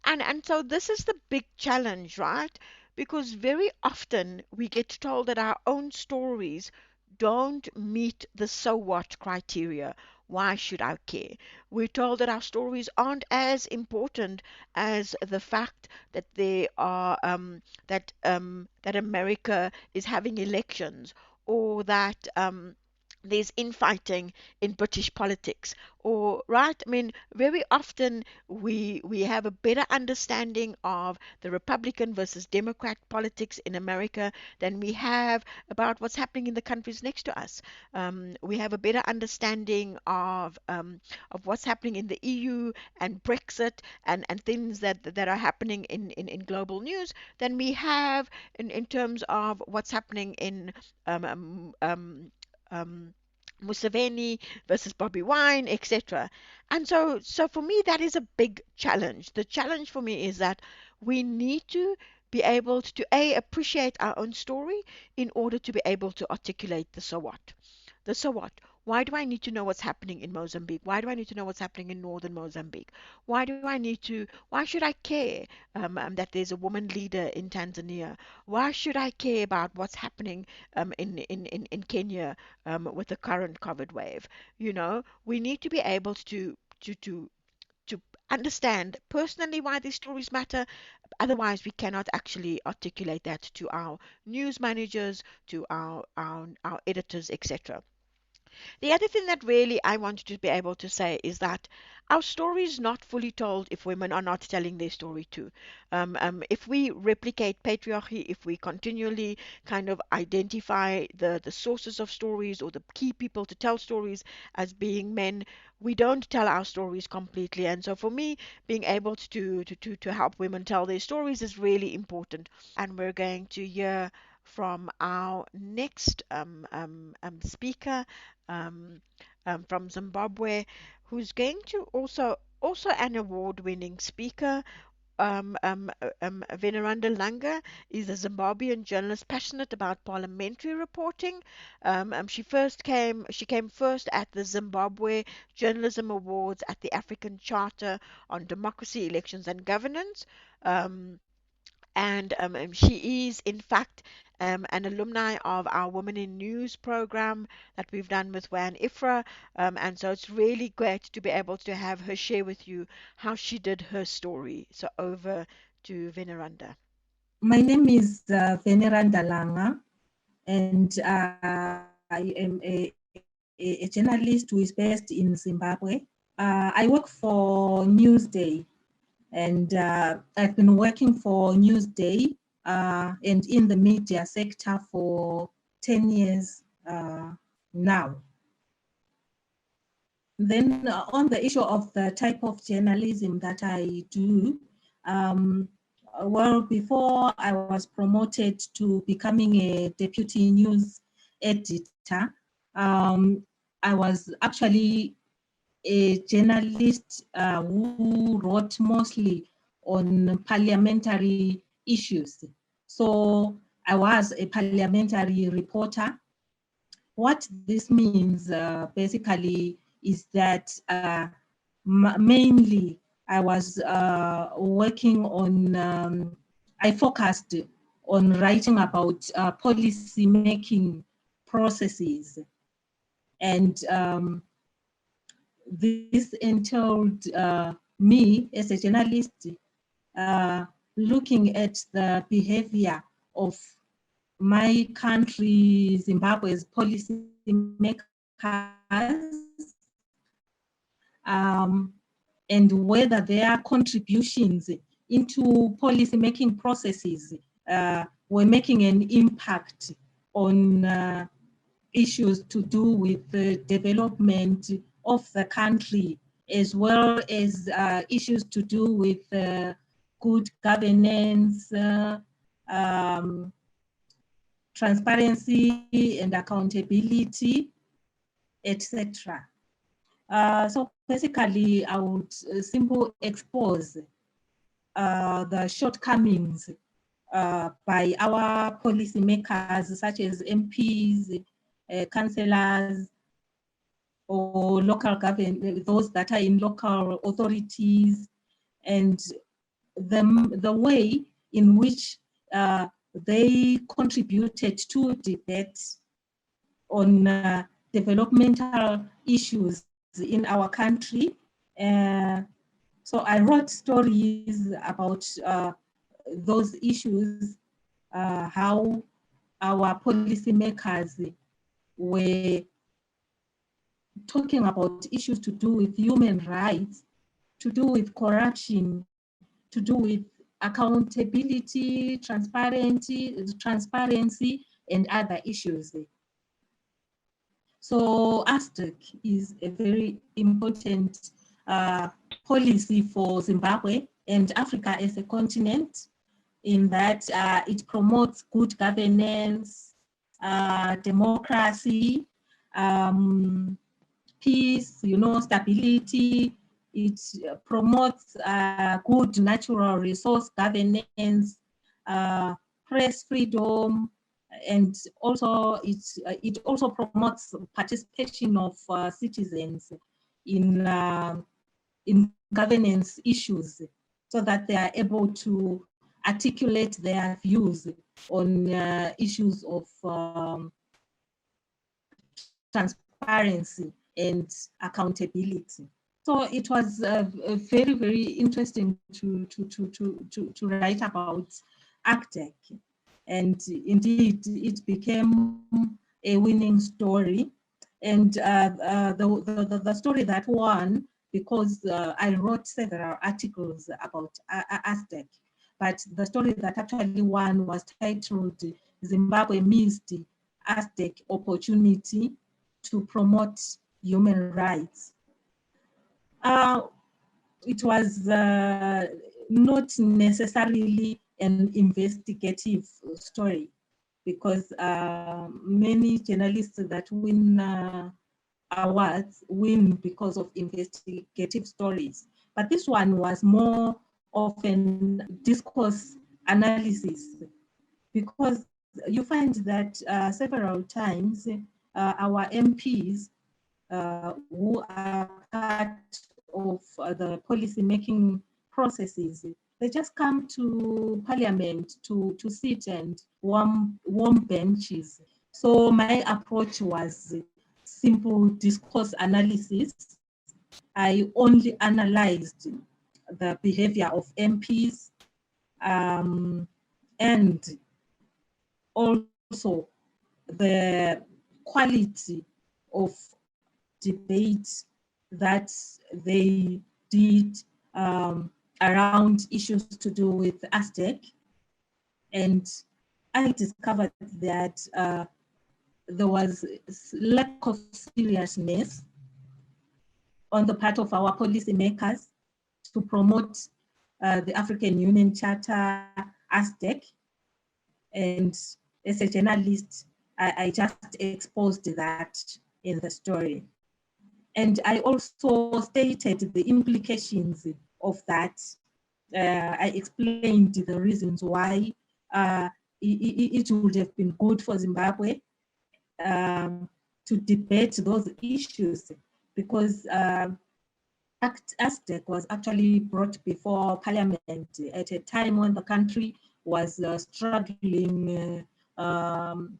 so this is the big challenge, right? Because very often we get told that our own stories don't meet the so what criteria. Why should I care? We're told that our stories aren't as important as the fact that they are that America is having elections, or that there's infighting in British politics, or right? I mean, very often we have a better understanding of the Republican versus Democrat politics in America than we have about what's happening in the countries next to us. We have a better understanding of what's happening in the EU and Brexit and things that are happening in global news than we have in terms of what's happening in um, um, um, um, Museveni versus Bobby Wine, etc. And so for me, that is a big challenge. The challenge for me is that we need to be able to A, appreciate our own story in order to be able to articulate the so what. The so what? Why do I need to know what's happening in Mozambique? Why do I need to know what's happening in northern Mozambique? Why should I care that there's a woman leader in Tanzania? Why should I care about what's happening in Kenya with the current COVID wave? We need to be able to understand personally why these stories matter. Otherwise, we cannot actually articulate that to our news managers, to our editors, etc. The other thing that really I wanted to be able to say is that our story is not fully told if women are not telling their story too. If we replicate patriarchy, if we continually kind of identify the sources of stories or the key people to tell stories as being men, we don't tell our stories completely. And so for me, being able to help women tell their stories is really important. And we're going to hear from our next speaker um, from Zimbabwe, who's going to also an award-winning speaker. Veneranda Langa is a Zimbabwean journalist passionate about parliamentary reporting. She came first at the Zimbabwe Journalism Awards at the African Charter on Democracy, Elections and Governance. Um, and she is, in fact, an alumni of our Women in News program that we've done with WAN IFRA. And so it's really great to be able to have her share with you how she did her story. So over to Veneranda. My name is Veneranda Langa, and I am a journalist who is based in Zimbabwe. I work for Newsday, and I've been working for Newsday and in the media sector for 10 years now. Then on the issue of the type of journalism that I do, well, before I was promoted to becoming a deputy news editor, I was actually a journalist who wrote mostly on parliamentary issues. So I was a parliamentary reporter. What this means basically is that mainly I was working on, I focused on writing about policy making processes. And this entailed me as a journalist looking at the behavior of my country, Zimbabwe's policy makers, and whether their contributions into policy making processes were making an impact on issues to do with the development of the country, as well as issues to do with good governance, transparency and accountability, etc. So basically, I would simply expose the shortcomings by our policymakers, such as MPs, councillors, or local government, those that are in local authorities, and the way in which they contributed to debates on developmental issues in our country. So I wrote stories about those issues, how our policymakers were talking about issues to do with human rights, to do with corruption, to do with accountability, transparency, and other issues. So ASDEC is a very important policy for Zimbabwe and Africa as a continent, in that it promotes good governance, democracy, peace, stability. It promotes good natural resource governance, press freedom, and also it also promotes participation of citizens in governance issues, so that they are able to articulate their views on issues of transparency and accountability. So it was very, very interesting to write about ACTEC. And indeed, it became a winning story. And the story that won, because I wrote several articles about ASDEC, but the story that actually won was titled Zimbabwe Missed ASDEC Opportunity to Promote Human Rights. It was not necessarily an investigative story, because many journalists that win awards win because of investigative stories. But this one was more of an discourse analysis, because you find that several times our MPs who are part of the policy making processes, they just come to parliament to sit and warm benches. So my approach was simple discourse analysis. I only analyzed the behavior of MPs and also the quality of debate that they did around issues to do with ASDEC. And I discovered that there was lack of seriousness on the part of our policymakers to promote the African Union Charter, ASDEC. And as a journalist, I just exposed that in the story. And I also stated the implications of that. I explained the reasons why it would have been good for Zimbabwe to debate those issues, because ASDEC was actually brought before Parliament at a time when the country was struggling on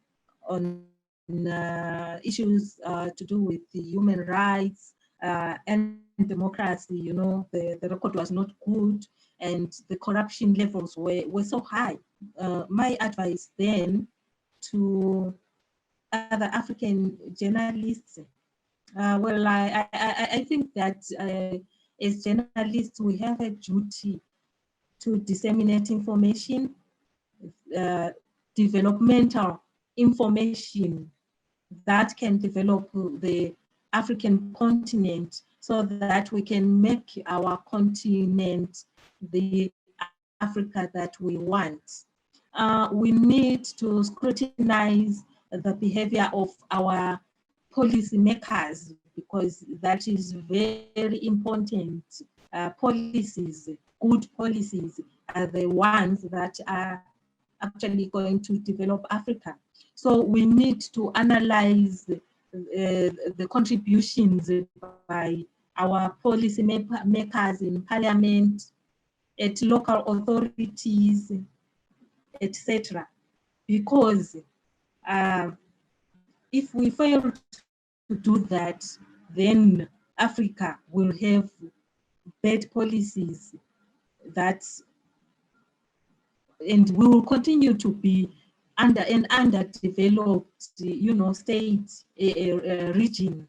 issues to do with the human rights and democracy. The record was not good, and the corruption levels were so high. My advice then to other African journalists, well, I think that as journalists, we have a duty to disseminate information, developmental information that can develop the African continent, so that we can make our continent the Africa that we want. We need to scrutinize the behavior of our policymakers, because that is very important. Policies, good policies, are the ones that are actually going to develop Africa. So we need to analyze the contributions by our policy makers in parliament, at local authorities, etc. Because if we fail to do that, then Africa will have bad policies and we will continue to be under an underdeveloped, state region.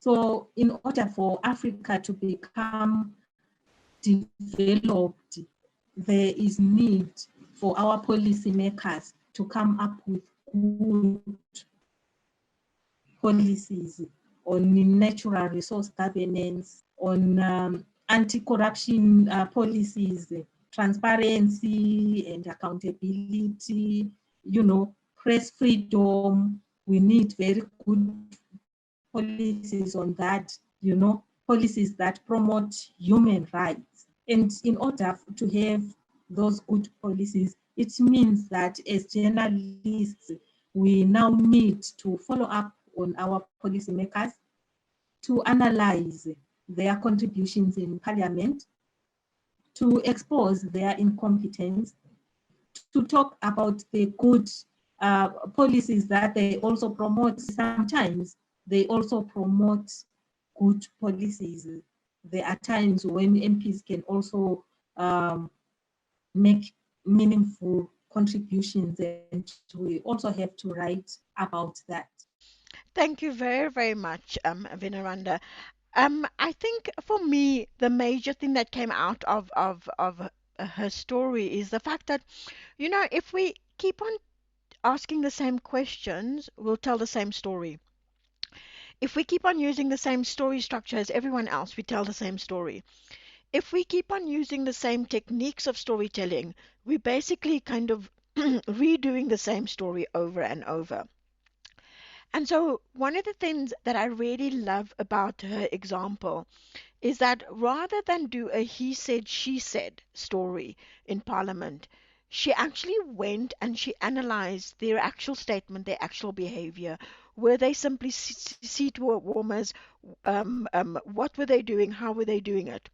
So in order for Africa to become developed, there is need for our policymakers to come up with good policies on natural resource governance, on anti-corruption policies, transparency and accountability, press freedom. We need very good policies on that, policies that promote human rights. And in order to have those good policies, it means that as journalists, we now need to follow up on our policymakers, to analyze their contributions in parliament, to expose their incompetence, to talk about the good policies that they also promote. Sometimes they also promote good policies. There are times when MPs can also make meaningful contributions, and we also have to write about that. Thank you very, very much, Veneranda. I think for me, the major thing that came out of her story is the fact that, if we keep on asking the same questions, we'll tell the same story. If we keep on using the same story structure as everyone else, we tell the same story. If we keep on using the same techniques of storytelling, we basically kind of redoing the same story over and over. And so, one of the things that I really love about her example is that rather than do a he said, she said story in Parliament, she actually went and she analyzed their actual statement, their actual behavior. Were they simply seat warmers? What were they doing? How were they doing it?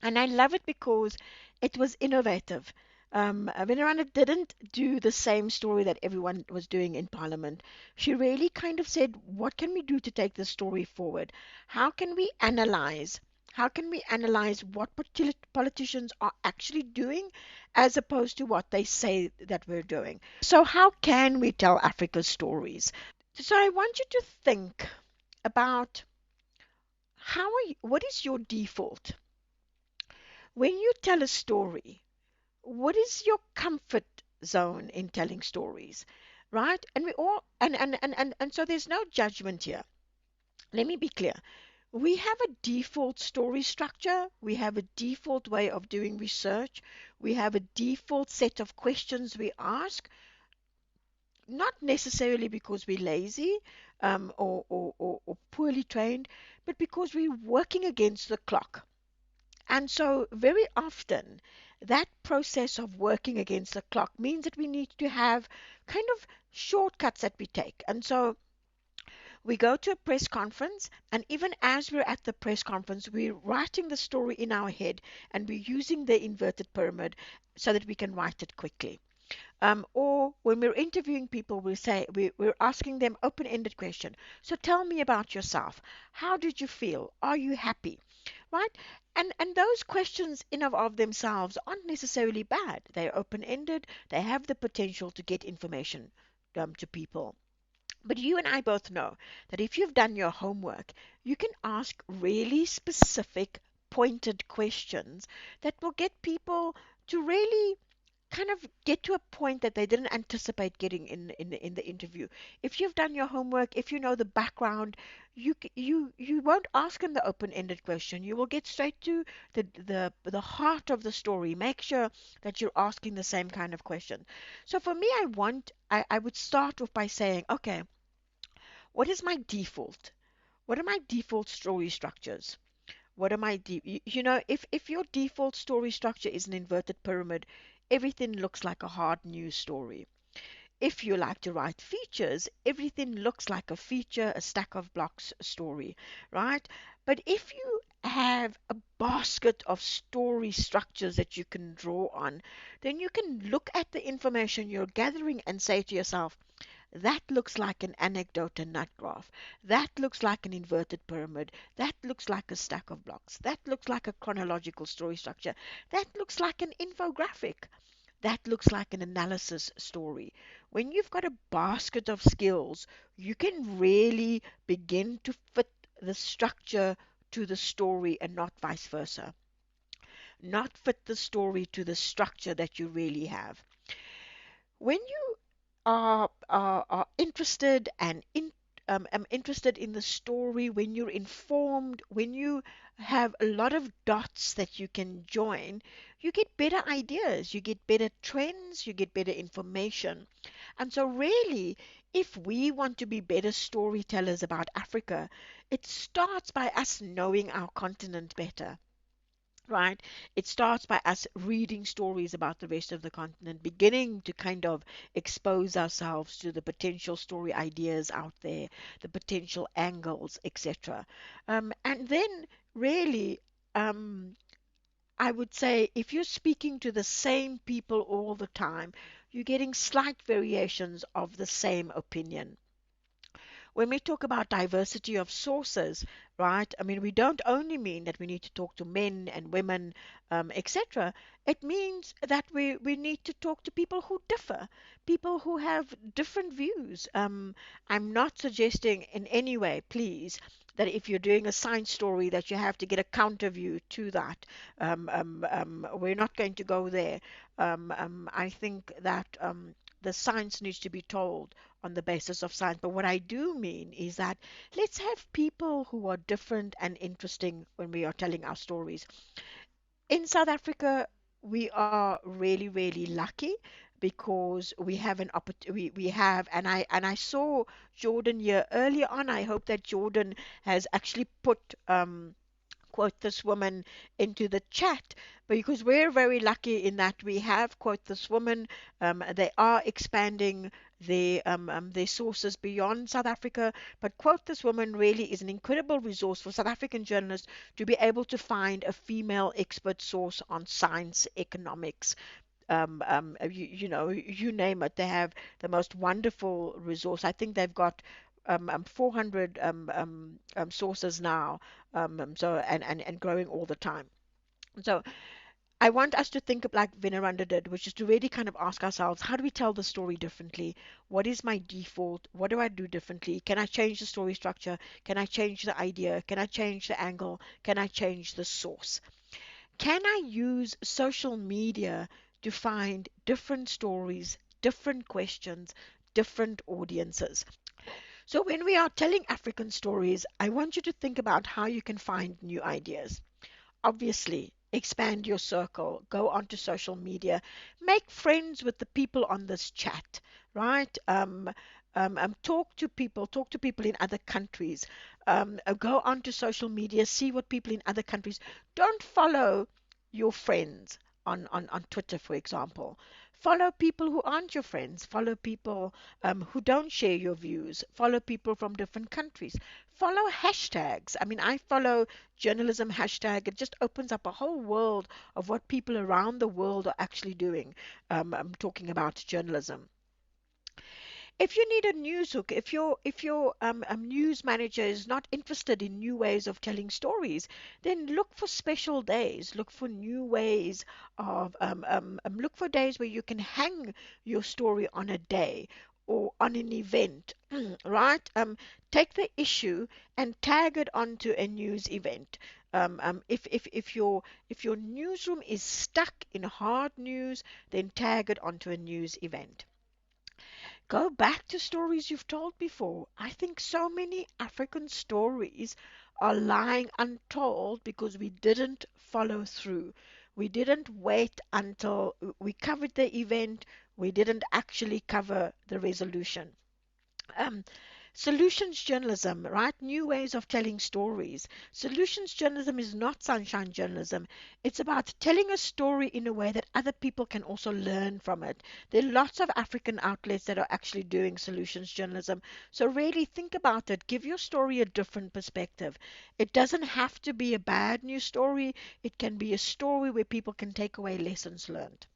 And I love it because it was innovative. Veneranda didn't do the same story that everyone was doing in Parliament. She really kind of said, what can we do to take this story forward? How can we analyze? How can we analyze what politicians are actually doing as opposed to what they say that we're doing? So how can we tell Africa's stories? So I want you to think about what is your default? When you tell a story, what is your comfort zone in telling stories, right? And we all and so there's no judgment here. Let me be clear. We have a default story structure, we have a default way of doing research, we have a default set of questions we ask, not necessarily because we're lazy or poorly trained, but because we're working against the clock. And so, very often, that process of working against the clock means that we need to have kind of shortcuts that we take. And so, we go to a press conference, and even as we're at the press conference, we're writing the story in our head and we're using the inverted pyramid so that we can write it quickly. Or when we're interviewing people, we're asking them open-ended question. So tell me about yourself. How did you feel? Are you happy? Right? And those questions in of themselves aren't necessarily bad. They're open-ended. They have the potential to get information to people. But you and I both know that if you've done your homework, you can ask really specific, pointed questions that will get people to really kind of get to a point that they didn't anticipate getting in the interview. If you've done your homework, if you know the background, you won't ask them the open-ended question. You will get straight to the heart of the story. Make sure that you're asking the same kind of question. So for me, I would start off by saying, okay, what is my default? What are my default story structures? What am I if your default story structure is an inverted pyramid, everything looks like a hard news story. If you like to write features, everything looks like a feature, a stack of blocks story, right? But if you have a basket of story structures that you can draw on, then you can look at the information you're gathering and say to yourself, that looks like an anecdote and nut graph. That looks like an inverted pyramid. That looks like a stack of blocks. That looks like a chronological story structure. That looks like an infographic. That looks like an analysis story. When you've got a basket of skills, you can really begin to fit the structure to the story and not vice versa. Not fit the story to the structure that you really have. When you are interested and am interested in the story, when you're informed, when you have a lot of dots that you can join, you get better ideas, you get better trends, you get better information. And so, really, if we want to be better storytellers about Africa, it starts by us knowing our continent better. Right? It starts by us reading stories about the rest of the continent, beginning to kind of expose ourselves to the potential story ideas out there, the potential angles, etc. And then, really, um, I would say if you're speaking to the same people all the time, you're getting slight variations of the same opinion. When we talk about diversity of sources, right? I mean, we don't only mean that we need to talk to men and women, etc. It means that we need to talk to people who differ, people who have different views. I'm not suggesting in any way, please, that if you're doing a science story that you have to get a counter view to that. We're not going to go there. I think that the science needs to be told on the basis of science. But what I do mean is that let's have people who are different and interesting when we are telling our stories. In South Africa, we are really, really lucky because we have an opportunity. We have, and I saw Jordan here earlier on. I hope that Jordan has actually put quote this woman into the chat because we're very lucky in that we have quote this woman. They are expanding their sources beyond South Africa, but quote this woman really is an incredible resource for South African journalists to be able to find a female expert source on science, economics, you name it. They have the most wonderful resource. I think they've got 400 sources now, and growing all the time. So I want us to think of like Veneranda did, which is to really kind of ask ourselves, how do we tell the story differently? What is my default? What do I do differently? Can I change the story structure? Can I change the idea? Can I change the angle? Can I change the source? Can I use social media to find different stories, different questions, different audiences? So, when we are telling African stories, I want you to think about how you can find new ideas. Obviously, expand your circle, go onto social media, make friends with the people on this chat, right? Talk to people in other countries. Go onto social media, see what people in other countries. Don't follow your friends on Twitter, for example. Follow people who aren't your friends. Follow people who don't share your views. Follow people from different countries. Follow hashtags. I mean, I follow journalism hashtag. It just opens up a whole world of what people around the world are actually doing. I'm talking about journalism. If you need a news hook, if your news manager is not interested in new ways of telling stories, then look for special days. Look for new ways of look for days where you can hang your story on a day or on an event, right? Take the issue and tag it onto a news event. If your newsroom is stuck in hard news, then tag it onto a news event. Go back to stories you've told before. I think so many African stories are lying untold because we didn't follow through. We didn't wait until we covered the event. We didn't actually cover the resolution. Um, Solutions journalism, right? New ways of telling stories. Solutions journalism is not sunshine journalism. It's about telling a story in a way that other people can also learn from it. There are lots of African outlets that are actually doing solutions journalism. So really think about it. Give your story a different perspective. It doesn't have to be a bad news story. It can be a story where people can take away lessons learned.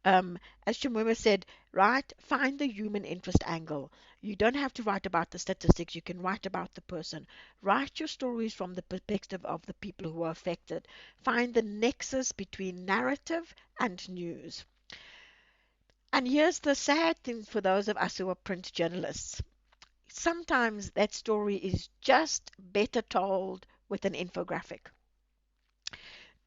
Um, as Chimwemwe said, right, find the human interest angle. You don't have to write about the statistics, you can write about the person. Write your stories from the perspective of the people who are affected. Find the nexus between narrative and news. And here's the sad thing for those of us who are print journalists. sometimes that story is just better told with an infographic.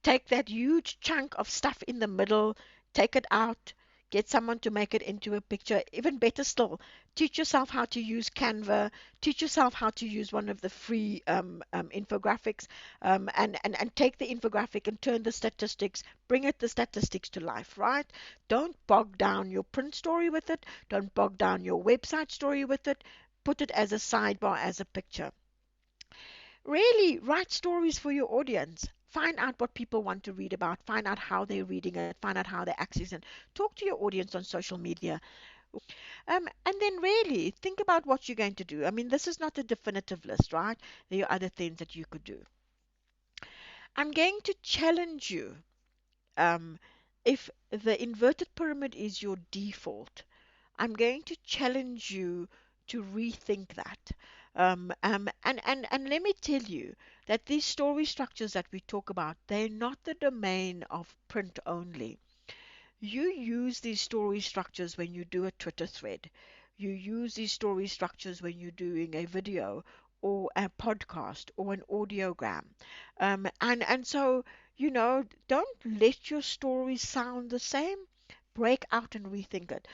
Take that huge chunk of stuff in the middle, take it out, get someone to make it into a picture. Even better still, teach yourself how to use Canva, teach yourself how to use one of the free infographics, and take the infographic and turn the statistics, bring the statistics to life, right? Don't bog down your print story with it, don't bog down your website story with it, put it as a sidebar, as a picture. Really write stories for your audience. Find out what people want to read about. Find out how they're reading it. Find out how they're accessing it. Talk to your audience on social media. And then really think about what you're going to do. I mean, this is not a definitive list, right? There are other things that you could do. I'm going to challenge you. If the inverted pyramid is your default, I'm going to challenge you to rethink that. And let me tell you that these story structures that we talk about, they're not the domain of print only. You use these story structures when you do a Twitter thread. You use these story structures when you're doing a video or a podcast or an audiogram. And so, don't let your story sound the same. Break out and rethink it.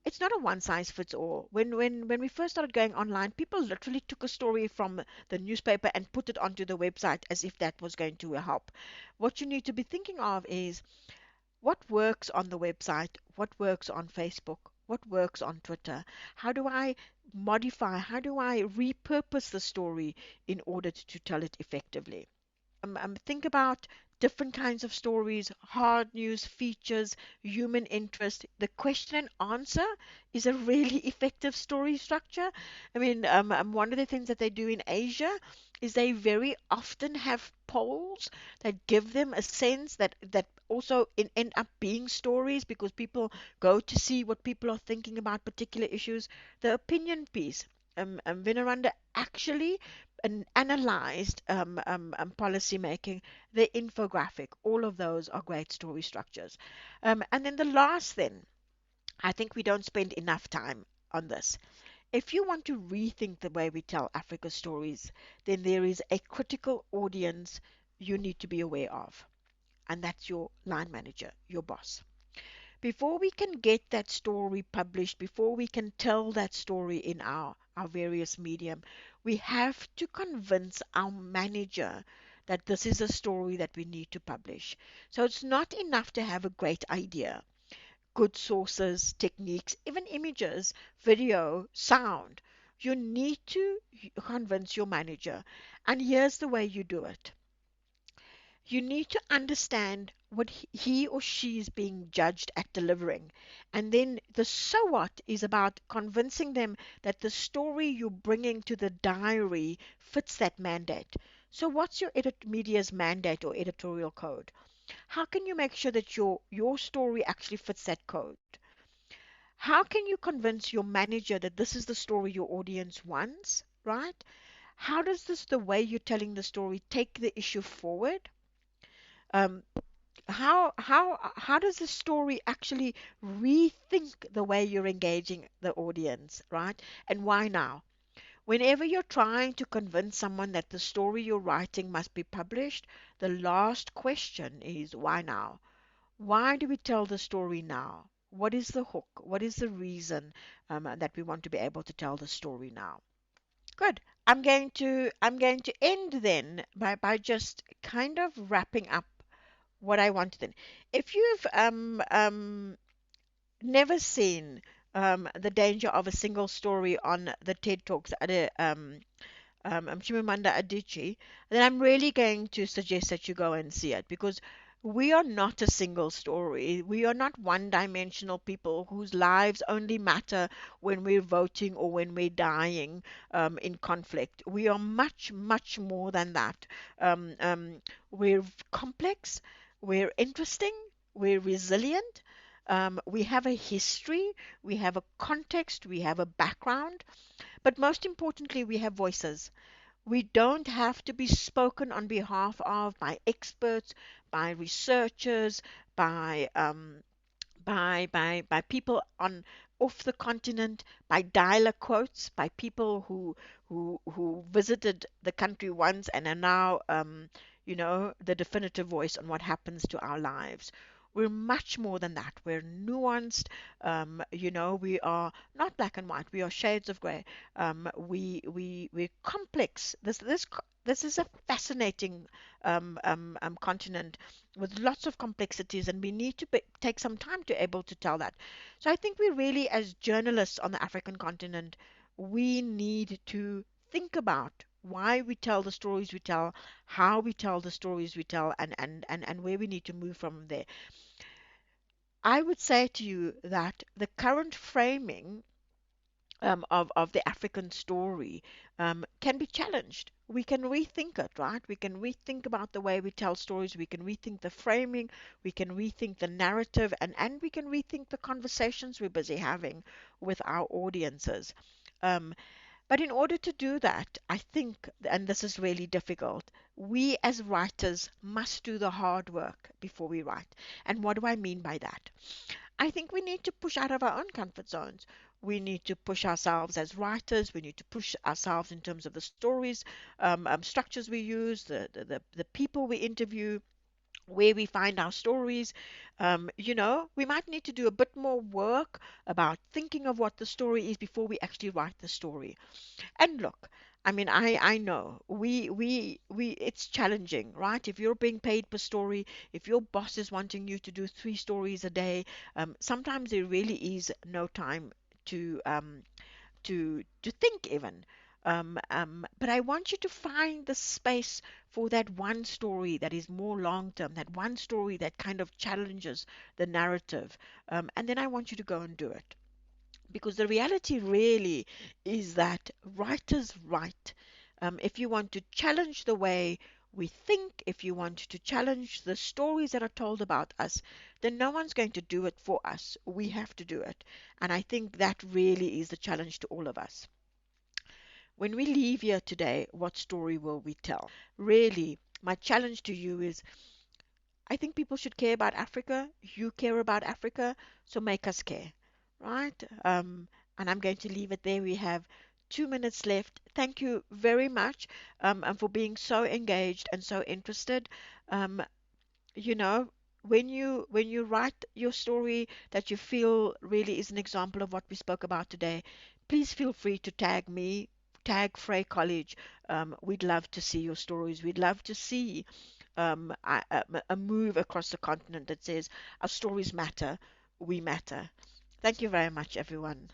It's not a one size fits all. When we first started going online, people literally took a story from the newspaper and put it onto the website as if that was going to help. What you need to be thinking of is what works on the website, what works on Facebook, what works on Twitter. How do I modify, how do I repurpose the story in order to tell it effectively? Think about different kinds of stories, hard news, features, human interest. The question and answer is a really effective story structure. I mean, one of the things that they do in Asia is they very often have polls that give them a sense that also end up being stories because people go to see what people are thinking about particular issues. The opinion piece. Veneranda actually analyzed policy making, the infographic, all of those are great story structures. And then the last thing, I think we don't spend enough time on this. If you want to rethink the way we tell Africa stories, then there is a critical audience you need to be aware of, and that's your line manager, your boss. Before we can get that story published, before we can tell that story in our various medium, we have to convince our manager that this is a story that we need to publish. So it's not enough to have a great idea, good sources, techniques, even images, video, sound. You need to convince your manager. And here's the way you do it. You need to understand what he or she is being judged at delivering. And then the so what is about convincing them that the story you're bringing to the diary fits that mandate. So what's your media's mandate or editorial code? How can you make sure that your story actually fits that code? How can you convince your manager that this is the story your audience wants, right? How does the way you're telling the story take the issue forward? Um, how does the story actually rethink the way you're engaging the audience, right? And why now? Whenever you're trying to convince someone that the story you're writing must be published, the last question is why now? Why do we tell the story now? What is the hook? What is the reason that we want to be able to tell the story now? Good. I'm going to end then by just kind of wrapping up what I wanted in. If you've never seen The Danger of a Single Story on the TED Talks at Chimwemwe Adichie, then I'm really going to suggest that you go and see it because we are not a single story. We are not one-dimensional people whose lives only matter when we're voting or when we're dying in conflict. We are much, much more than that. We're complex, we're interesting, we're resilient. We have a history, we have a context, we have a background, but most importantly, we have voices. We don't have to be spoken on behalf of by experts, by researchers, by people on off the continent by dialect quotes by people who visited the country once and are now the definitive voice on what happens to our lives. We're much more than that. We're nuanced. We are not black and white. We are shades of gray. We're complex. This is a fascinating continent with lots of complexities, and we need to take some time to able to tell that. So I think we really, as journalists on the African continent, we need to think about why we tell the stories we tell, how we tell the stories we tell, and where we need to move from there. I would say to you that the current framing of the African story can be challenged. We can rethink it, right? We can rethink about the way we tell stories. We can rethink the framing. We can rethink the narrative, and we can rethink the conversations we're busy having with our audiences. Um, but in order to do that, I think, and this is really difficult, we as writers must do the hard work before we write. And what do I mean by that? I think we need to push out of our own comfort zones. We need to push ourselves as writers. We need to push ourselves in terms of the stories, structures we use, the people we interview, where we find our stories. We might need to do a bit more work about thinking of what the story is before we actually write the story. And look, I mean, I know it's challenging, right? If you're being paid per story, if your boss is wanting you to do 3 stories a day, sometimes there really is no time to think even. But I want you to find the space for that one story that is more long term, that one story that kind of challenges the narrative, and then I want you to go and do it. Because the reality really is that writers write. If you want to challenge the way we think, if you want to challenge the stories that are told about us, then no one's going to do it for us. We have to do it. And I think that really is the challenge to all of us. When we leave here today, what story will we tell? Really, my challenge to you is I think people should care about Africa. You care about Africa, so make us care, right? And I'm going to leave it there. We have 2 minutes left. Thank you very much and for being so engaged and so interested. Um, you know, when you write your story that you feel really is an example of what we spoke about today, please feel free to tag me, tag Frey College. We'd love to see your stories. We'd love to see a move across the continent that says our stories matter, we matter. Thank you very much, everyone.